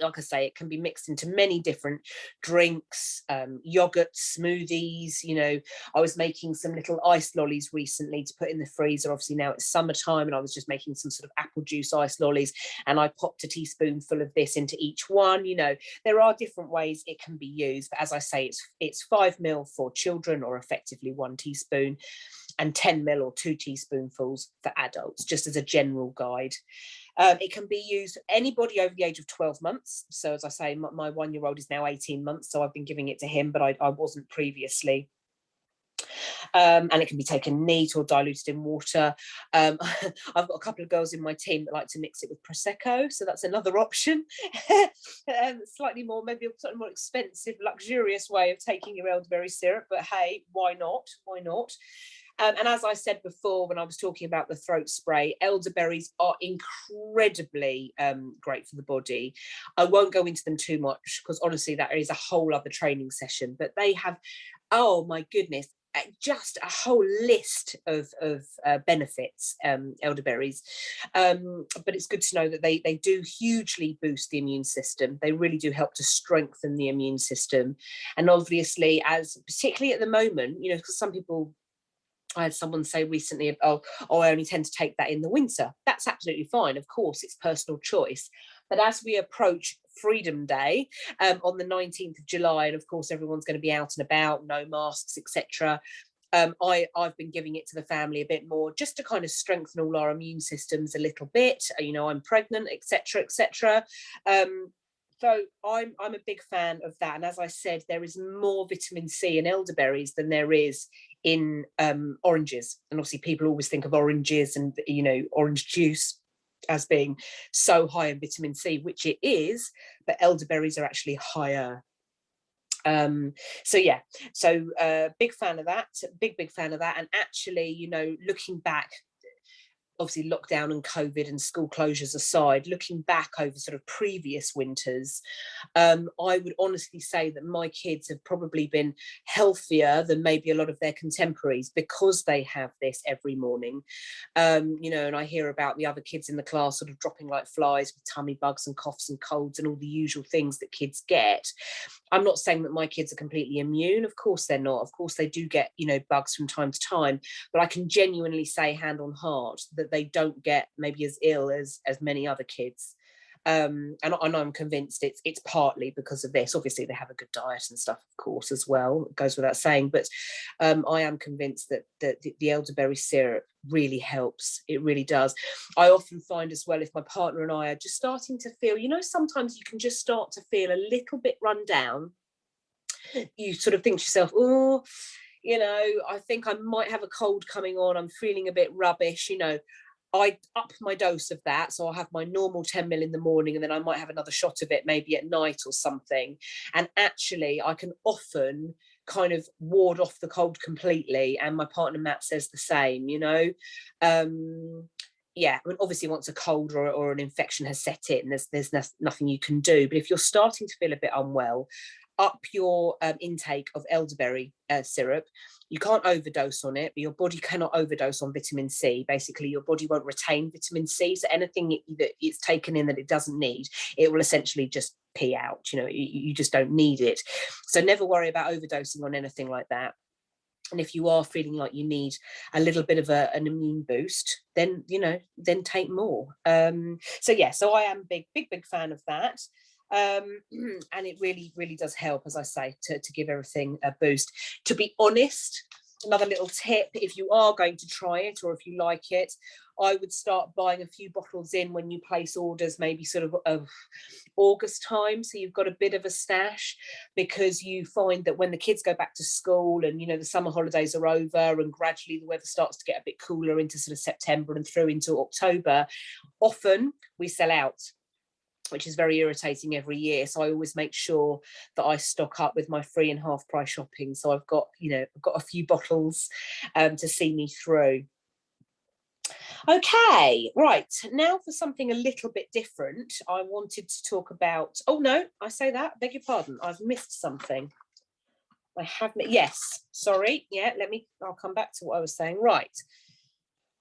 Like I say, it can be mixed into many different drinks, yogurt, smoothies. You know, I was making some little ice lollies recently to put in the freezer. Obviously now it's summertime, and I was just making some sort of apple juice ice lollies, and I popped a teaspoonful of this into each one. You know, there are different ways it can be used, but as I say, it's 5 ml for children, or effectively 1 teaspoon, and 10 ml or 2 teaspoonfuls for adults, just as a general guide. It can be used anybody over the age of 12 months. So as I say, my 1-year-old is now 18 months, so I've been giving it to him, but I wasn't previously. And it can be taken neat or diluted in water. I've got a couple of girls in my team that like to mix it with Prosecco, so that's another option. Slightly more, maybe a slightly more expensive, luxurious way of taking your elderberry syrup, but hey, why not? Why not? And as I said before, when I was talking about the throat spray, elderberries are incredibly great for the body. I won't go into them too much, because honestly, that is a whole other training session. But they have, oh my goodness, just a whole list of benefits, elderberries. But it's good to know that they do hugely boost the immune system. They really do help to strengthen the immune system. And obviously, as particularly at the moment, you know, because some people, I had someone say recently, I only tend to take that in the winter. That's absolutely fine. Of course, it's personal choice. But as we approach Freedom Day on the 19th of July, and of course, everyone's going to be out and about, no masks, etc. I've been giving it to the family a bit more, just to kind of strengthen all our immune systems a little bit. You know, I'm pregnant, etc., etc. So I'm a big fan of that. And as I said, there is more vitamin C in elderberries than there is in oranges. And obviously people always think of oranges and, you know, orange juice as being so high in vitamin C, which it is, but elderberries are actually higher. So yeah, so big fan of that, big fan of that. And actually, you know, looking back, obviously lockdown and COVID and school closures aside, looking back over sort of previous winters, I would honestly say that my kids have probably been healthier than maybe a lot of their contemporaries, because they have this every morning. You know, and I hear about the other kids in the class sort of dropping like flies with tummy bugs and coughs and colds and all the usual things that kids get. I'm not saying that my kids are completely immune. Of course they're not. Of course they do get, you know, bugs from time to time, but I can genuinely say, hand on heart, that they don't get maybe as ill as many other kids. And I'm convinced it's partly because of this. Obviously they have a good diet and stuff, of course, as well, it goes without saying, but I am convinced that the elderberry syrup really helps. It really does. I often find as well, if my partner and I are just starting to feel, you know, sometimes you can just start to feel a little bit run down, you sort of think to yourself, oh, I think I might have a cold coming on, I'm feeling a bit rubbish, I up my dose of that. So I'll have my normal 10 ml in the morning, and then I might have another shot of it maybe at night or something. And actually, I can often kind of ward off the cold completely. And my partner Matt says the same, yeah, I mean, obviously once a cold or an infection has set in, there's nothing you can do. But if you're starting to feel a bit unwell, up your intake of elderberry syrup. You can't overdose on it, but your body cannot overdose on vitamin C. Basically, your body won't retain vitamin C. So anything that it's taken in that it doesn't need, it will essentially just pee out. You just don't need it. So never worry about overdosing on anything like that. And if you are feeling like you need a little bit of an immune boost, then take more. So I am big fan of that. And it really does help, as I say, to give everything a boost. To be honest, another little tip, if you are going to try it or if you like it, I would start buying a few bottles in when you place orders, maybe sort of August time, so you've got a bit of a stash, because you find that when the kids go back to school and the summer holidays are over and gradually the weather starts to get a bit cooler into sort of September and through into October, often we sell out, which is very irritating every year. So I always make sure that I stock up with my free and half price shopping. So I've got a few bottles to see me through. Okay, right, now for something a little bit different. I wanted to talk about, oh no, I say that, beg your pardon, I've missed something. Yes, sorry, yeah, I'll come back to what I was saying. Right,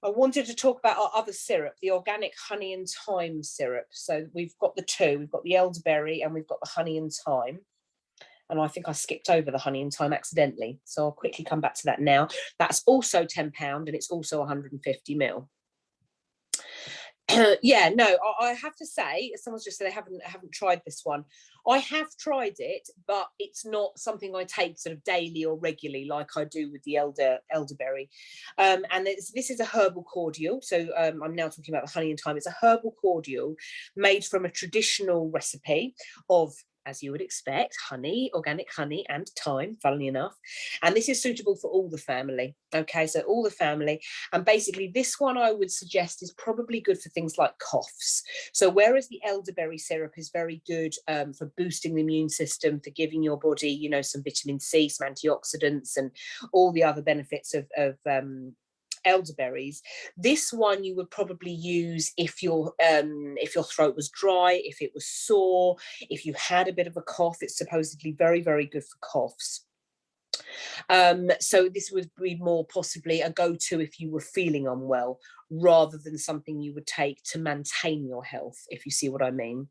I wanted to talk about our other syrup, the organic honey and thyme syrup. So we've got the two, we've got the elderberry and we've got the honey and thyme. And I think I skipped over the honey and thyme accidentally. So I'll quickly come back to that now. That's also £10 and it's also 150 ml. Yeah, no, I have to say, someone's just said I haven't tried this one. I have tried it, but it's not something I take sort of daily or regularly like I do with the elderberry. And this is a herbal cordial. So I'm now talking about the honey and thyme. It's a herbal cordial made from a traditional recipe of, as you would expect, honey, organic honey and thyme, funnily enough. And this is suitable for all the family. Okay, so all the family. And basically this one I would suggest is probably good for things like coughs. So whereas the elderberry syrup is very good for boosting the immune system, for giving your body, some vitamin C, some antioxidants and all the other benefits of elderberries, this one you would probably use if your throat was dry, if it was sore, if you had a bit of a cough. It's supposedly very, very good for coughs. So this would be more possibly a go-to if you were feeling unwell, rather than something you would take to maintain your health, if you see what I mean.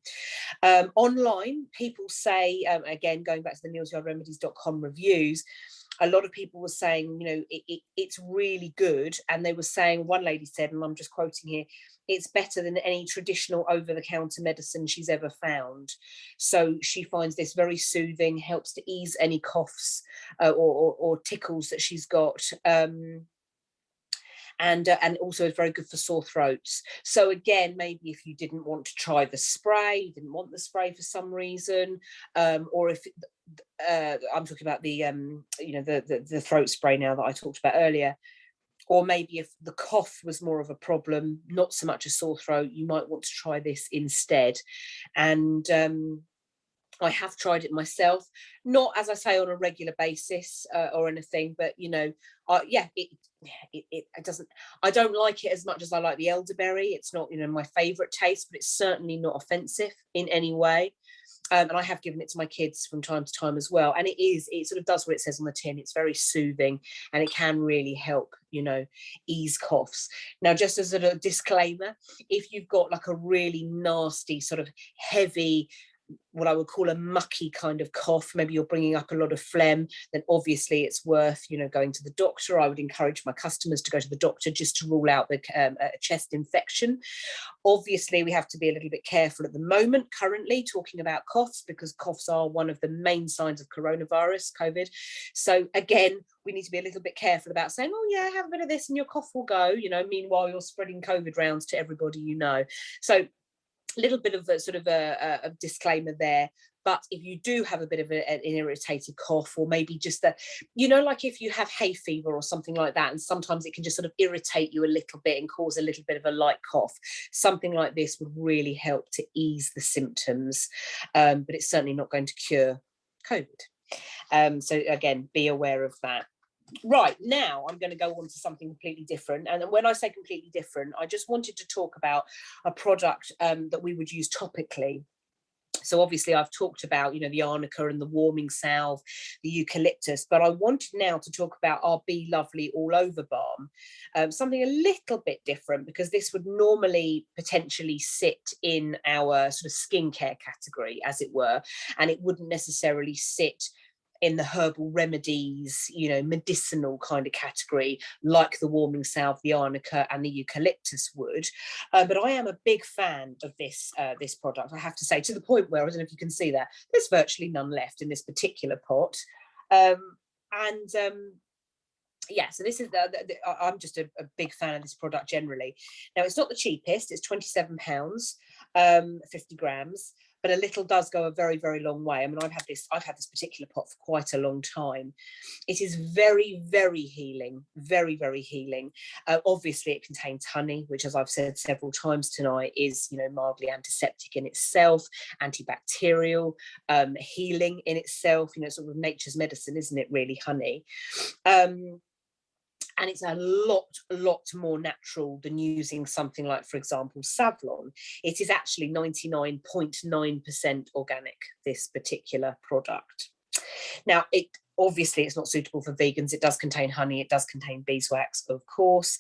Online, people say, again, going back to the nealsyardremedies.com reviews, a lot of people were saying, it's really good. And they were saying, one lady said, and I'm just quoting here, it's better than any traditional over-the-counter medicine she's ever found. So she finds this very soothing, helps to ease any coughs or tickles that she's got. And also is very good for sore throats. So again, maybe if you didn't want to try the spray, you didn't want the spray for some reason, or if I'm talking about the throat spray now that I talked about earlier, or maybe if the cough was more of a problem, not so much a sore throat, you might want to try this instead. And I have tried it myself, not, as I say, on a regular basis or anything, but it doesn't, I don't like it as much as I like the elderberry. It's not my favorite taste, but it's certainly not offensive in any way. And I have given it to my kids from time to time as well. And it sort of does what it says on the tin. It's very soothing and it can really help, ease coughs. Now, just as a disclaimer, if you've got like a really nasty sort of heavy, what I would call a mucky kind of cough, maybe you're bringing up a lot of phlegm, then obviously it's worth, going to the doctor. I would encourage my customers to go to the doctor just to rule out the chest infection. Obviously, we have to be a little bit careful at the moment, currently talking about coughs, because coughs are one of the main signs of coronavirus, COVID. So again, we need to be a little bit careful about saying, oh yeah, have a bit of this and your cough will go, meanwhile you're spreading COVID rounds to everybody. So little bit of a sort of a disclaimer there, But if you do have a bit of an irritated cough, or maybe just that, you know, like if you have hay fever or something like that, and sometimes it can just sort of irritate you a little bit and cause a little bit of a light cough, something like this would really help to ease the symptoms, but it's certainly not going to cure COVID. So again, be aware of that. Right, now I'm going to go on to something completely different. And when I say completely different, I just wanted to talk about a product that we would use topically. So obviously I've talked about, you know, the arnica and the warming salve, the eucalyptus, but I wanted now to talk about our Be Lovely All Over Balm, something a little bit different, because this would normally potentially sit in our sort of skincare category, as it were, and it wouldn't necessarily sit in the herbal remedies, you know, medicinal kind of category, like the warming salve, the arnica and the eucalyptus would. But I am a big fan of this product, I have to say, to the point where, I don't know if you can see that, there's virtually none left in this particular pot. Yeah, so this is I'm just a big fan of this product generally. Now, it's not the cheapest, it's £27, 50 grams, but a little does go a very, very long way. I mean, I've had this particular pot for quite a long time. It is very, very healing, very, very healing. Obviously, it contains honey, which, as I've said several times tonight, is, you know, mildly antiseptic in itself, antibacterial, healing in itself. You know, sort of nature's medicine, isn't it? Really, honey. And it's a lot more natural than using something like, for example, Savlon. It is actually 99.9% organic, this particular product. Now, obviously it's not suitable for vegans. It does contain honey, it does contain beeswax, of course.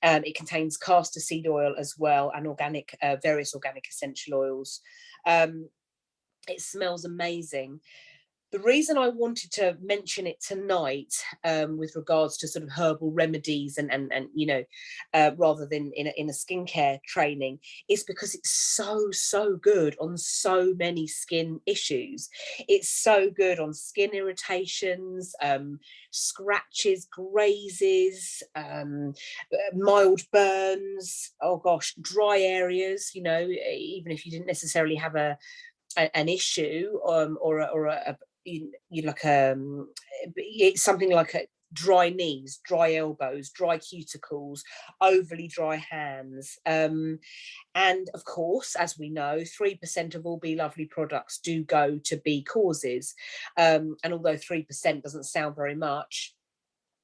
It contains castor seed oil as well, and various organic essential oils. It smells amazing. The reason I wanted to mention it tonight, with regards to sort of herbal remedies and you know, rather than in a skincare training, is because it's so good on so many skin issues. It's so good on skin irritations, scratches, grazes, mild burns, oh gosh, dry areas, you know, even if you didn't necessarily have an issue, or it's something like a dry knees, dry elbows, dry cuticles, overly dry hands, and of course, as we know, 3% of all Be Lovely products do go to Be causes, and although 3% doesn't sound very much,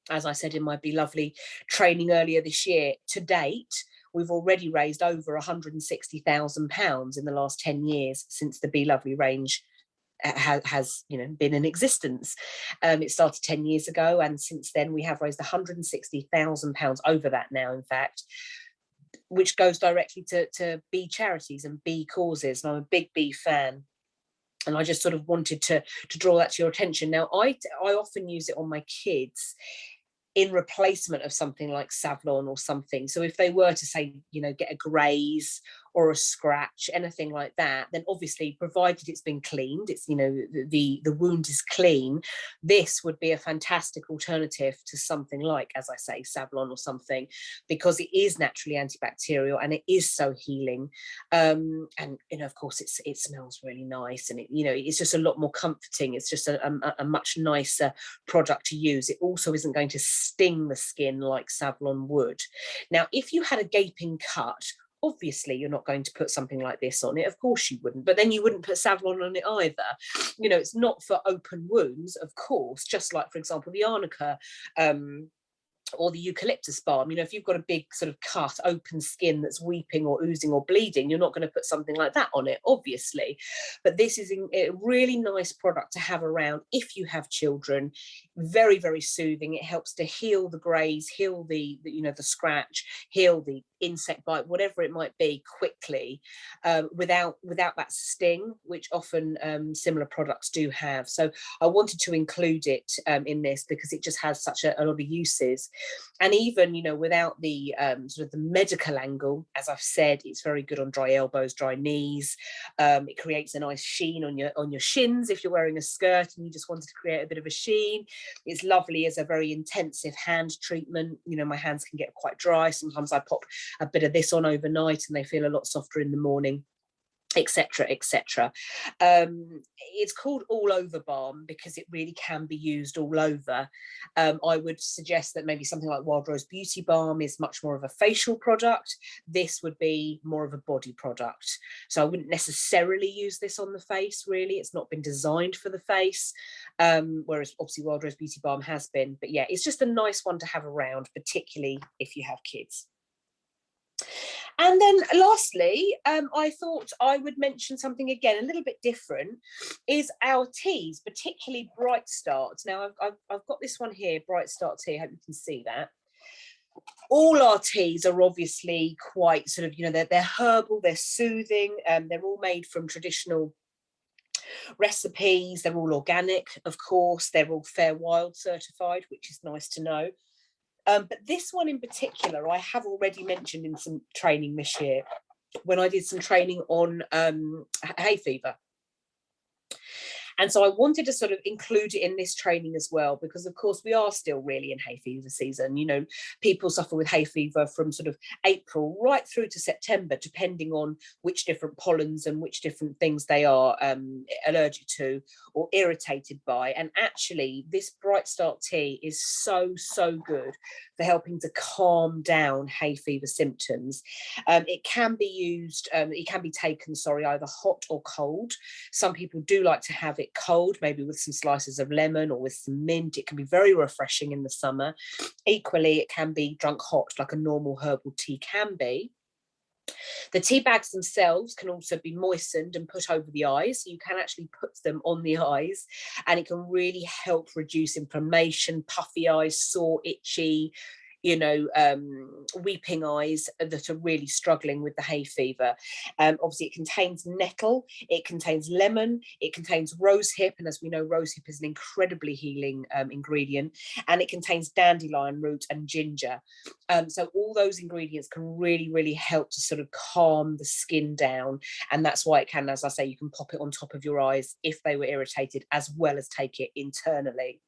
as I said in my Be Lovely training earlier this year, to date we've already raised over £160,000 in the last 10 years since the Be Lovely range has, you know, been in existence. It started 10 years ago, and since then we have raised £160,000, over that now, in fact, which goes directly to Be charities and Be causes. And I'm a big Be fan, and I just sort of wanted to draw that to your attention. Now, I often use it on my kids in replacement of something like Savlon or something. So if they were to, say, you know, get a graze or a scratch, anything like that, then obviously, provided it's been cleaned, it's, you know, the wound is clean, this would be a fantastic alternative to something like, as I say, Savlon or something, because it is naturally antibacterial and it is so healing. And, you know, of course, it smells really nice, and you know, it's just a lot more comforting. It's just a much nicer product to use. It also isn't going to sting the skin like Savlon would. Now, if you had a gaping cut, obviously you're not going to put something like this on it, of course you wouldn't, but then you wouldn't put Savlon on it either. You know, it's not for open wounds, of course, just like, for example, the arnica, or the eucalyptus balm. You know, if you've got a big sort of cut, open skin that's weeping or oozing or bleeding, you're not going to put something like that on it, obviously. But this is a really nice product to have around if you have children. Very, very soothing. It helps to heal the graze, heal the you know, the scratch, heal the insect bite, whatever it might be, quickly, without that sting, which often similar products do have. So I wanted to include it in this, because it just has such a lot of uses. And even, you know, without the sort of the medical angle, as I've said, it's very good on dry elbows, dry knees. It creates a nice sheen on your shins if you're wearing a skirt and you just wanted to create a bit of a sheen. It's lovely as a very intensive hand treatment. You know, my hands can get quite dry. Sometimes I pop a bit of this on overnight and they feel a lot softer in the morning. etc, etc. It's called all over balm because it really can be used all over. I would suggest that maybe something like Wild Rose Beauty Balm is much more of a facial product. This would be more of a body product, so I wouldn't necessarily use this on the face. Really, it's not been designed for the face, whereas obviously Wild Rose Beauty Balm has been. But yeah, it's just a nice one to have around, particularly if you have kids. And then lastly, I thought I would mention something again a little bit different, is our teas, particularly Bright Start. Now I've got this one here, Bright Start tea. I hope you can see that. All our teas are obviously quite sort of, you know, they're herbal, they're soothing, they're all made from traditional recipes, they're all organic, of course, they're all Fair Wild certified, which is nice to know. But this one in particular, I have already mentioned in some training this year when I did some training on hay fever. And so I wanted to sort of include it in this training as well, because of course we are still really in hay fever season. You know, people suffer with hay fever from sort of April right through to September, depending on which different pollens and which different things they are allergic to or irritated by. And actually this Bright Start tea is so good for helping to calm down hay fever symptoms. It can be used, it can be taken, either hot or cold. Some people do like to have it cold, maybe with some slices of lemon or with some mint. It can be very refreshing in the summer. Equally, it can be drunk hot, like a normal herbal tea can be. The tea bags themselves can also be moistened and put over the eyes. So you can actually put them on the eyes, and it can really help reduce inflammation, puffy eyes, sore, itchy, you know, weeping eyes that are really struggling with the hay fever. Obviously it contains nettle, it contains lemon, it contains rosehip, and as we know, rosehip is an incredibly healing ingredient, and it contains dandelion root and ginger. So all those ingredients can really help to sort of calm the skin down, and that's why it can, as I say, you can pop it on top of your eyes if they were irritated, as well as take it internally.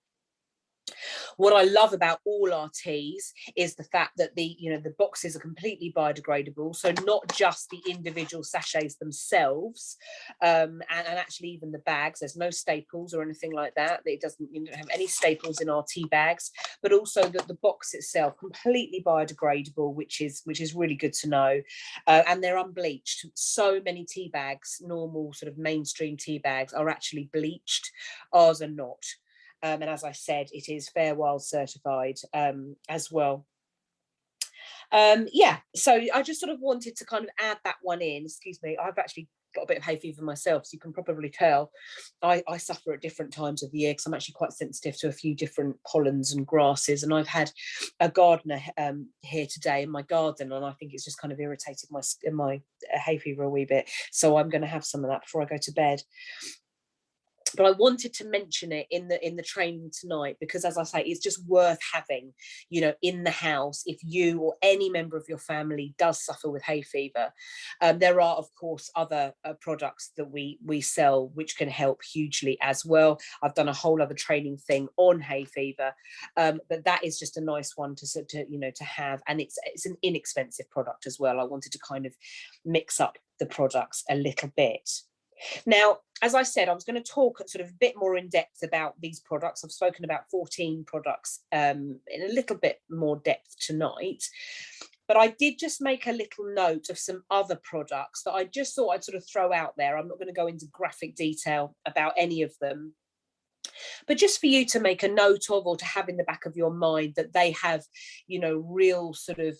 What I love about all our teas is the fact that the boxes are completely biodegradable. So not just the individual sachets themselves, and actually even the bags. There's no staples or anything like that. You don't have any staples in our tea bags, but also that the box itself completely biodegradable, which is really good to know. And they're unbleached. So many tea bags, normal sort of mainstream tea bags, are actually bleached. Ours are not. And as I said, it is Fair Wild certified as well. Yeah, so I just sort of wanted to kind of add that one in. Excuse me, I've actually got a bit of hay fever myself, so you can probably tell I suffer at different times of the year because I'm actually quite sensitive to a few different pollens and grasses. And I've had a gardener here today in my garden, and I think it's just kind of irritated my hay fever a wee bit. So I'm going to have some of that before I go to bed. But I wanted to mention it in the training tonight because, as I say, it's just worth having, you know, in the house if you or any member of your family does suffer with hay fever. There are, of course, other products that we sell which can help hugely as well. I've done a whole other training thing on hay fever, but that is just a nice one to have, and it's an inexpensive product as well. I wanted to kind of mix up the products a little bit. Now, as I said, I was going to talk sort of a bit more in depth about these products. I've spoken about 14 products in a little bit more depth tonight. But I did just make a little note of some other products that I just thought I'd sort of throw out there. I'm not going to go into graphic detail about any of them, but just for you to make a note of, or to have in the back of your mind, that they have, you know, real sort of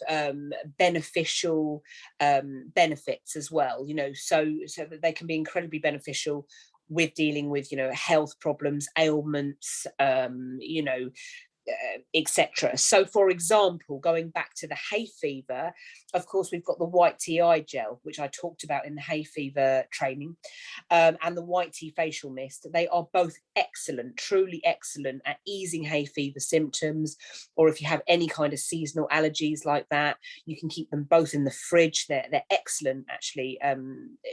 beneficial benefits as well, you know, so that they can be incredibly beneficial with dealing with, you know, health problems, ailments, you know, etc. So, for example, going back to the hay fever, of course, we've got the white tea eye gel, which I talked about in the hay fever training, and the white tea facial mist. They are both excellent, truly excellent at easing hay fever symptoms, or if you have any kind of seasonal allergies like that, you can keep them both in the fridge. They're excellent, actually,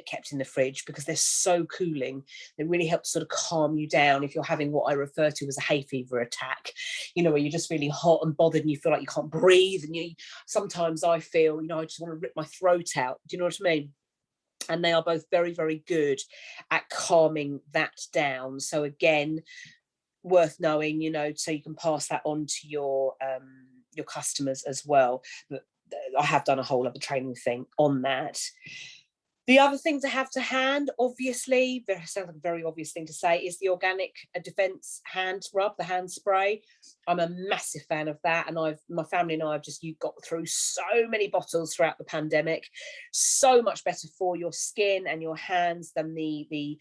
kept in the fridge because they're so cooling. They really help sort of calm you down if you're having what I refer to as a hay fever attack. You know, where you're just really hot and bothered and you feel like you can't breathe, and sometimes I feel, you know, I just want to rip my throat out. Do you know what I mean? and they are both very, very good at calming that down. So again, worth knowing, you know, so you can pass that on to your customers as well. But I have done a whole other training thing on that. The other thing to have to hand, obviously, sounds like a very obvious thing to say, is the Organic Defence hand rub, the hand spray. I'm a massive fan of that, and my family and I have just got through so many bottles throughout the pandemic. So much better for your skin and your hands than the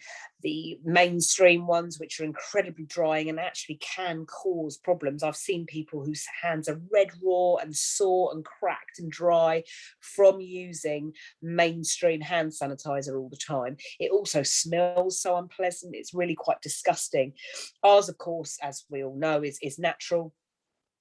mainstream ones, which are incredibly drying and actually can cause problems. I've seen people whose hands are red raw and sore and cracked and dry from using mainstream hand sanitizer all the time. It also smells so unpleasant. It's really quite disgusting. Ours, of course, as we all know, is natural.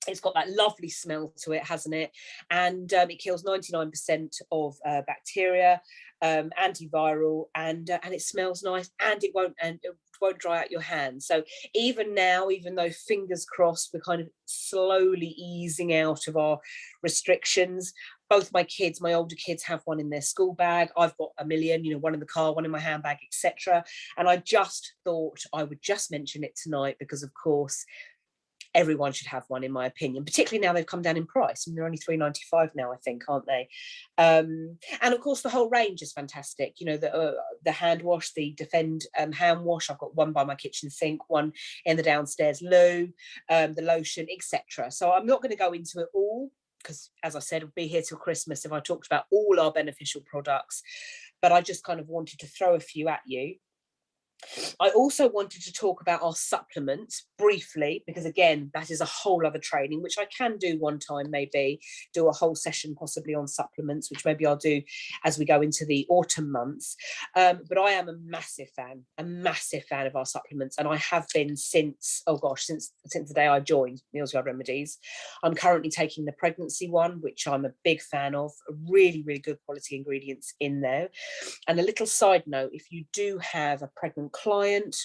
It's got that lovely smell to it, hasn't it? And it kills 99% of bacteria, antiviral, and it smells nice, and it won't dry out your hands. So even now, even though fingers crossed, we're kind of slowly easing out of our restrictions. Both my kids, my older kids, have one in their school bag. I've got a million, you know, one in the car, one in my handbag, etc. And I just thought I would just mention it tonight because, of course, everyone should have one, in my opinion, particularly now they've come down in price. And they're only £3.95 now, I think, aren't they? And of course, the whole range is fantastic. You know, the hand wash, the Defend hand wash. I've got one by my kitchen sink, one in the downstairs loo, the lotion, etc. So I'm not going to go into it all because, as I said, I'll be here till Christmas if I talked about all our beneficial products. But I just kind of wanted to throw a few at you. I also wanted to talk about our supplements briefly, because again, that is a whole other training, which I can do one time, maybe do a whole session possibly on supplements, which maybe I'll do as we go into the autumn months. But I am a massive fan of our supplements. And I have been since the day I joined Meals Yard Remedies. I'm currently taking the pregnancy one, which I'm a big fan of, really, really good quality ingredients in there. And a little side note, if you do have a pregnant client,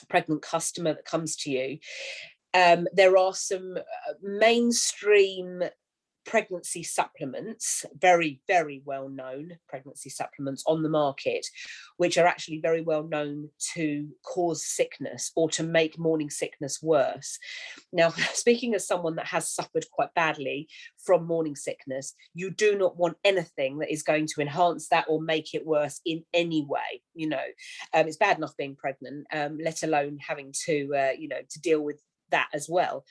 pregnant customer that comes to you, there are some mainstream pregnancy supplements, very, very well known pregnancy supplements on the market, which are actually very well known to cause sickness or to make morning sickness worse. Now, speaking as someone that has suffered quite badly from morning sickness, you do not want anything that is going to enhance that or make it worse in any way. You know, it's bad enough being pregnant, let alone having to, to deal with that as well.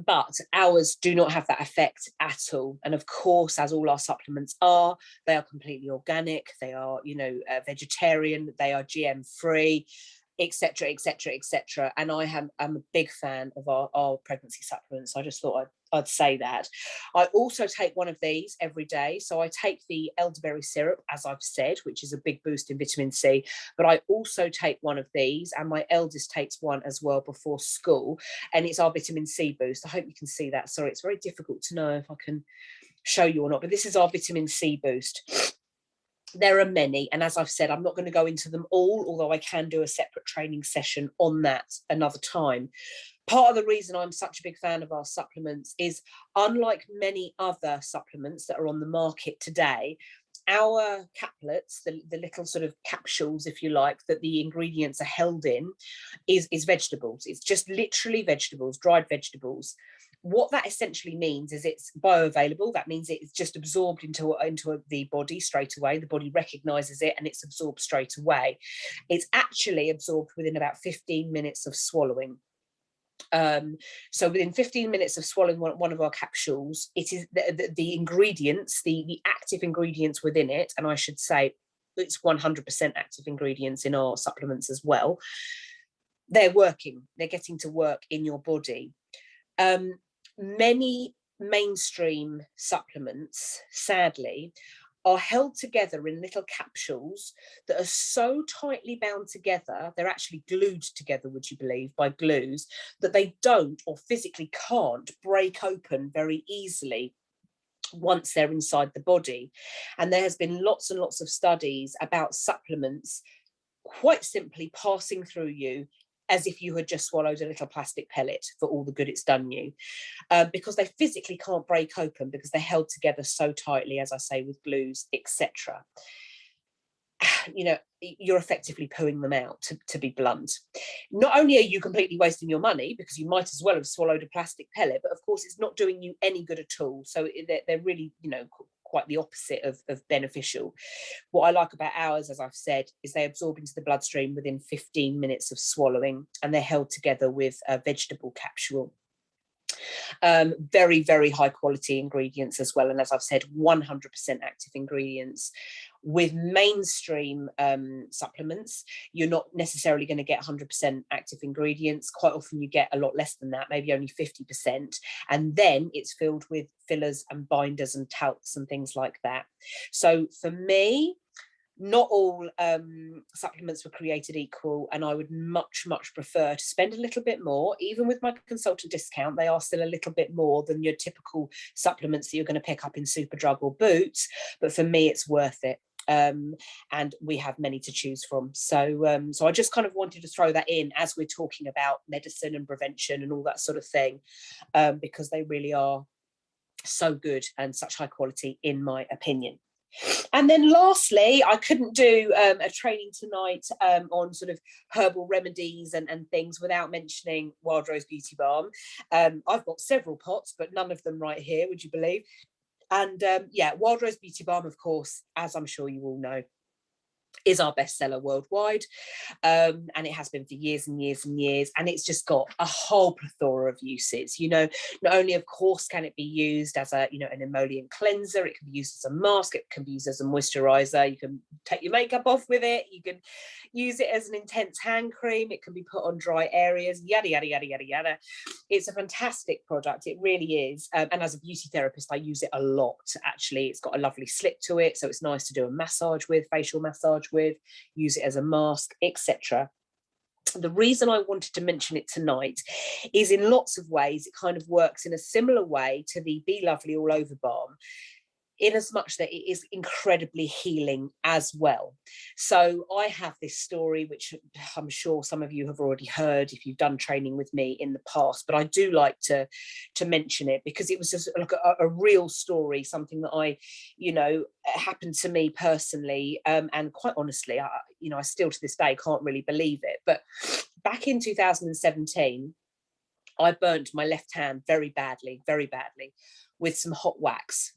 But ours do not have that effect at all. And of course, as all our supplements are, they are completely organic. They are, vegetarian. They are GM free, etc., etc., etc. And I'm a big fan of our pregnancy supplements. I just thought I'd say that. I also take one of these every day. So I take the elderberry syrup, as I've said, which is a big boost in vitamin C. But I also take one of these, and my eldest takes one as well before school. And it's our vitamin C boost. I hope you can see that. Sorry, it's very difficult to know if I can show you or not, but this is our vitamin C boost. There are many, and as I've said, I'm not going to go into them all, although I can do a separate training session on that another time. Part of the reason I'm such a big fan of our supplements is, unlike many other supplements that are on the market today, our caplets, the little sort of capsules, if you like, that the ingredients are held in, is vegetables. It's just literally vegetables, dried vegetables. What that essentially means is it's bioavailable. That means it's just absorbed into the body straight away. The body recognizes it and it's absorbed straight away. It's actually absorbed within about 15 minutes of swallowing. So within 15 minutes of swallowing one of our capsules, it is the ingredients, the active ingredients within it, and I should say it's 100% active ingredients in our supplements as well. They're working. They're getting to work in your body. Many mainstream supplements, sadly, are held together in little capsules that are so tightly bound together, they're actually glued together, would you believe, by glues, that they don't or physically can't break open very easily once they're inside the body. And there has been lots and lots of studies about supplements quite simply passing through you as if you had just swallowed a little plastic pellet for all the good it's done you, because they physically can't break open because they're held together so tightly, as I say, with glues, etc. you know, you're effectively pooing them out, to be blunt. Not only are you completely wasting your money because you might as well have swallowed a plastic pellet, but of course it's not doing you any good at all. So they're really, you know, quite the opposite of beneficial. What I like about ours, as I've said, is they absorb into the bloodstream within 15 minutes of swallowing, and they're held together with a vegetable capsule. Very, very high quality ingredients as well. And as I've said, 100% active ingredients. With mainstream supplements, you're not necessarily going to get 100% active ingredients. Quite often you get a lot less than that, maybe only 50%. And then it's filled with fillers and binders and talcs and things like that. So for me, not all supplements were created equal, and I would much prefer to spend a little bit more. Even with my consultant discount, they are still a little bit more than your typical supplements that you're going to pick up in Superdrug or Boots, but for me it's worth it. And we have many to choose from. So so I just kind of wanted to throw that in as we're talking about medicine and prevention and all that sort of thing, because they really are so good and such high quality, in my opinion. And then lastly, I couldn't do a training tonight on sort of herbal remedies and things without mentioning Wild Rose Beauty Balm. I've got several pots, but none of them right here, would you believe? And yeah, Wild Rose Beauty Balm, of course, as I'm sure you all know, is our bestseller worldwide, and it has been for years and years and years, and it's just got a whole plethora of uses. You know, not only of course can it be used as a, you know, an emollient cleanser, it can be used as a mask, it can be used as a moisturizer, you can take your makeup off with it, you can use it as an intense hand cream, it can be put on dry areas, yada yada yada yada yada. It's a fantastic product, it really is. And as a beauty therapist, I use it a lot. Actually, it's got a lovely slip to it, so it's nice to do a massage with, facial massage with, use it as a mask, etc. The reason I wanted to mention it tonight is in lots of ways it kind of works in a similar way to the Be Lovely All Over Balm, in as much that it is incredibly healing as well. So I have this story, which I'm sure some of you have already heard if you've done training with me in the past, but I do like to mention it because it was just like a real story, something that I, you know, happened to me personally. And quite honestly, I still to this day can't really believe it. But back in 2017, I burnt my left hand very badly with some hot wax,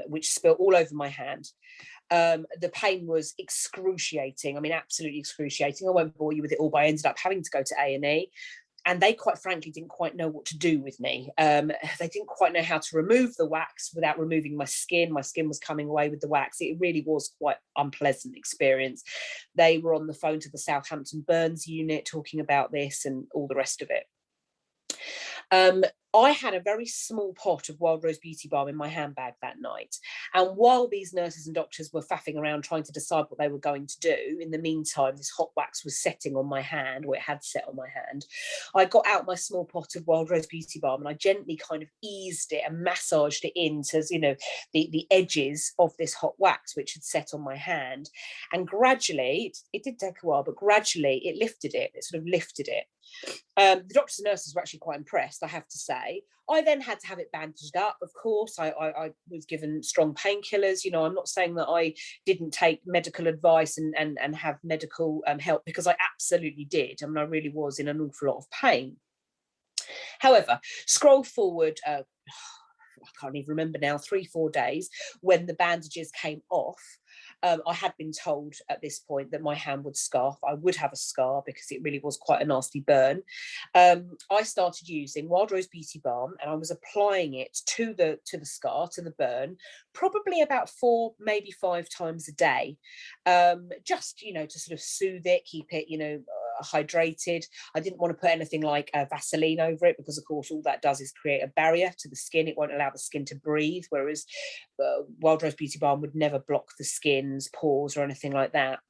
which spilled all over my hand. The pain was excruciating. I mean, absolutely excruciating. I won't bore you with it all, but I ended up having to go to A&E. And they quite frankly didn't quite know what to do with me. They didn't quite know how to remove the wax without removing my skin. My skin was coming away with the wax. It really was quite unpleasant experience. They were on the phone to the Southampton Burns unit talking about this and all the rest of it. I had a very small pot of Wild Rose Beauty Balm in my handbag that night. And while these nurses and doctors were faffing around trying to decide what they were going to do, in the meantime, this hot wax was setting on my hand, or it had set on my hand. I got out my small pot of Wild Rose Beauty Balm and I gently kind of eased it and massaged it into, you know, the edges of this hot wax, which had set on my hand. And gradually, it did take a while, but gradually it lifted it. It sort of lifted it. The doctors and nurses were actually quite impressed, I have to say. I then had to have it bandaged up, of course. I was given strong painkillers. You know, I'm not saying that I didn't take medical advice and have medical help, because I absolutely did. I mean, I really was in an awful lot of pain. However, scroll forward, I can't even remember now, 3-4 days, when the bandages came off. I had been told at this point that my hand would scar. I would have a scar because it really was quite a nasty burn. I started using Wild Rose Beauty Balm and I was applying it to the scar, to the burn, probably about 4, maybe 5 times a day, just, you know, to sort of soothe it, keep it, you know, hydrated. I didn't want to put anything like Vaseline over it because, of course, all that does is create a barrier to the skin. It won't allow the skin to breathe, whereas Wild Rose Beauty Balm would never block the skin's pores or anything like that.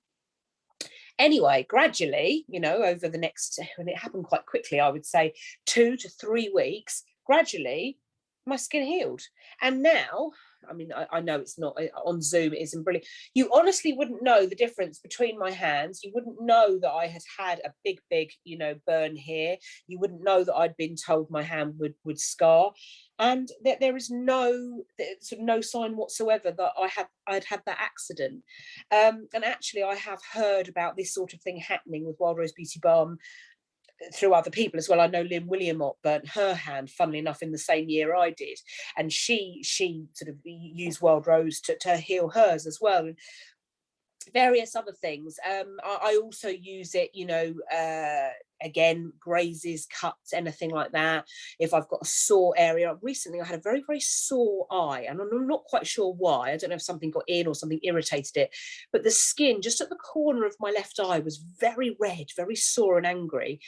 Anyway, gradually, you know, over the next, and it happened quite quickly, I would say 2 to 3 weeks, gradually my skin healed. And now, I mean, I know it's not on Zoom, it isn't brilliant. You honestly wouldn't know the difference between my hands. You wouldn't know that I had a big, you know, burn here. You wouldn't know that I'd been told my hand would scar, and that there is no sort of no sign whatsoever that I'd had that accident. And actually, I have heard about this sort of thing happening with Wild Rose Beauty Balm through other people as well. I know Lynn Williamot burnt her hand, funnily enough, in the same year I did, and she sort of used Wild Rose to heal hers as well, and various other things. I also use it, you know, again, grazes, cuts, anything like that. If I've got a sore area, recently I had a very sore eye, and I'm not quite sure why. I don't know if something got in or something irritated it, but the skin just at the corner of my left eye was very red, very sore and angry.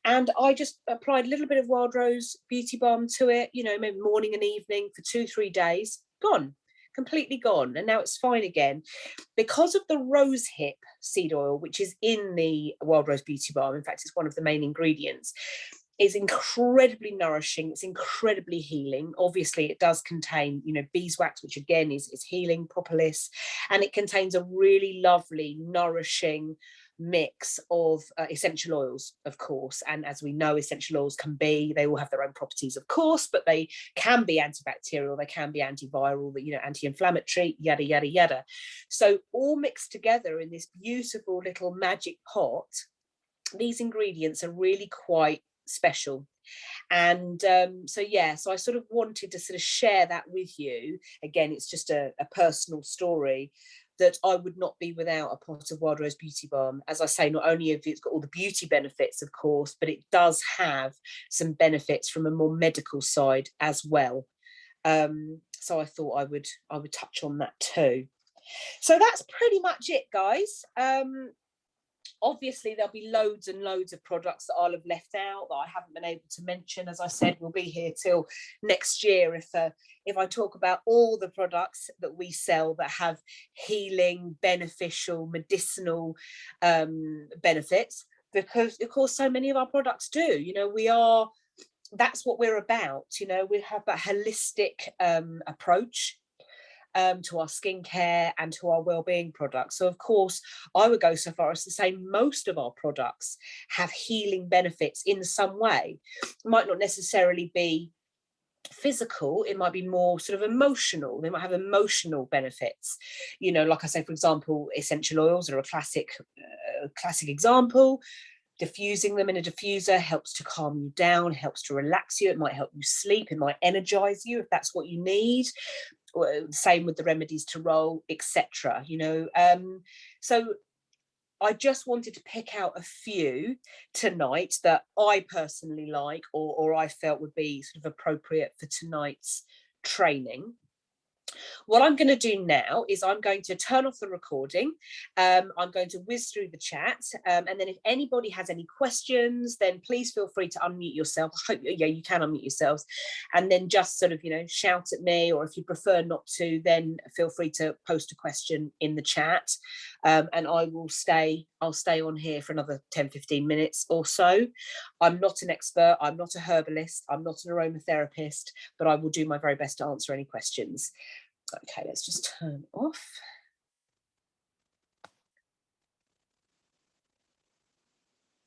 And I just applied a little bit of Wild Rose Beauty Balm to it, you know, maybe morning and evening for 2-3 days, gone, completely gone, and now it's fine again. Because of the rose hip seed oil, which is in the Wild Rose Beauty Balm, in fact, it's one of the main ingredients, is incredibly nourishing, it's incredibly healing. Obviously, it does contain, you know, beeswax, which again is healing, propolis, and it contains a really lovely, nourishing mix of essential oils, of course. And as we know, essential oils they all have their own properties, of course, but they can be antibacterial, they can be antiviral, you know, anti-inflammatory, yada yada yada. So all mixed together in this beautiful little magic pot, these ingredients are really quite special. And so I sort of wanted to sort of share that with you. Again, it's just a personal story, that I would not be without a pot of Wild Rose Beauty Balm. As I say, not only have it's got all the beauty benefits, of course, but it does have some benefits from a more medical side as well. So I thought I would touch on that too. So that's pretty much it, guys. Obviously, there'll be loads and loads of products that I'll have left out that I haven't been able to mention. As I said, we'll be here till next year if I talk about all the products that we sell that have healing, beneficial, medicinal benefits, because of course so many of our products do. You know, that's what we're about. You know, we have that holistic approach to our skincare and to our well-being products. So of course, I would go so far as to say most of our products have healing benefits in some way. It might not necessarily be physical, it might be more sort of emotional. They might have emotional benefits. You know, like I say, for example, essential oils are a classic example. Diffusing them in a diffuser helps to calm you down, helps to relax you. It might help you sleep. It might energize you if that's what you need. Same with the remedies to roll, etc. You know, so I just wanted to pick out a few tonight that I personally like, or I felt would be sort of appropriate for tonight's training. What I'm going to do now is I'm going to turn off the recording. I'm going to whiz through the chat. And then if anybody has any questions, then please feel free to unmute yourself. I hope, yeah, you can unmute yourselves. And then just sort of, you know, shout at me, or if you prefer not to, then feel free to post a question in the chat. And I'll stay on here for another 10-15 minutes or so. I'm not an expert, I'm not a herbalist, I'm not an aromatherapist, but I will do my very best to answer any questions. Okay, let's just turn off.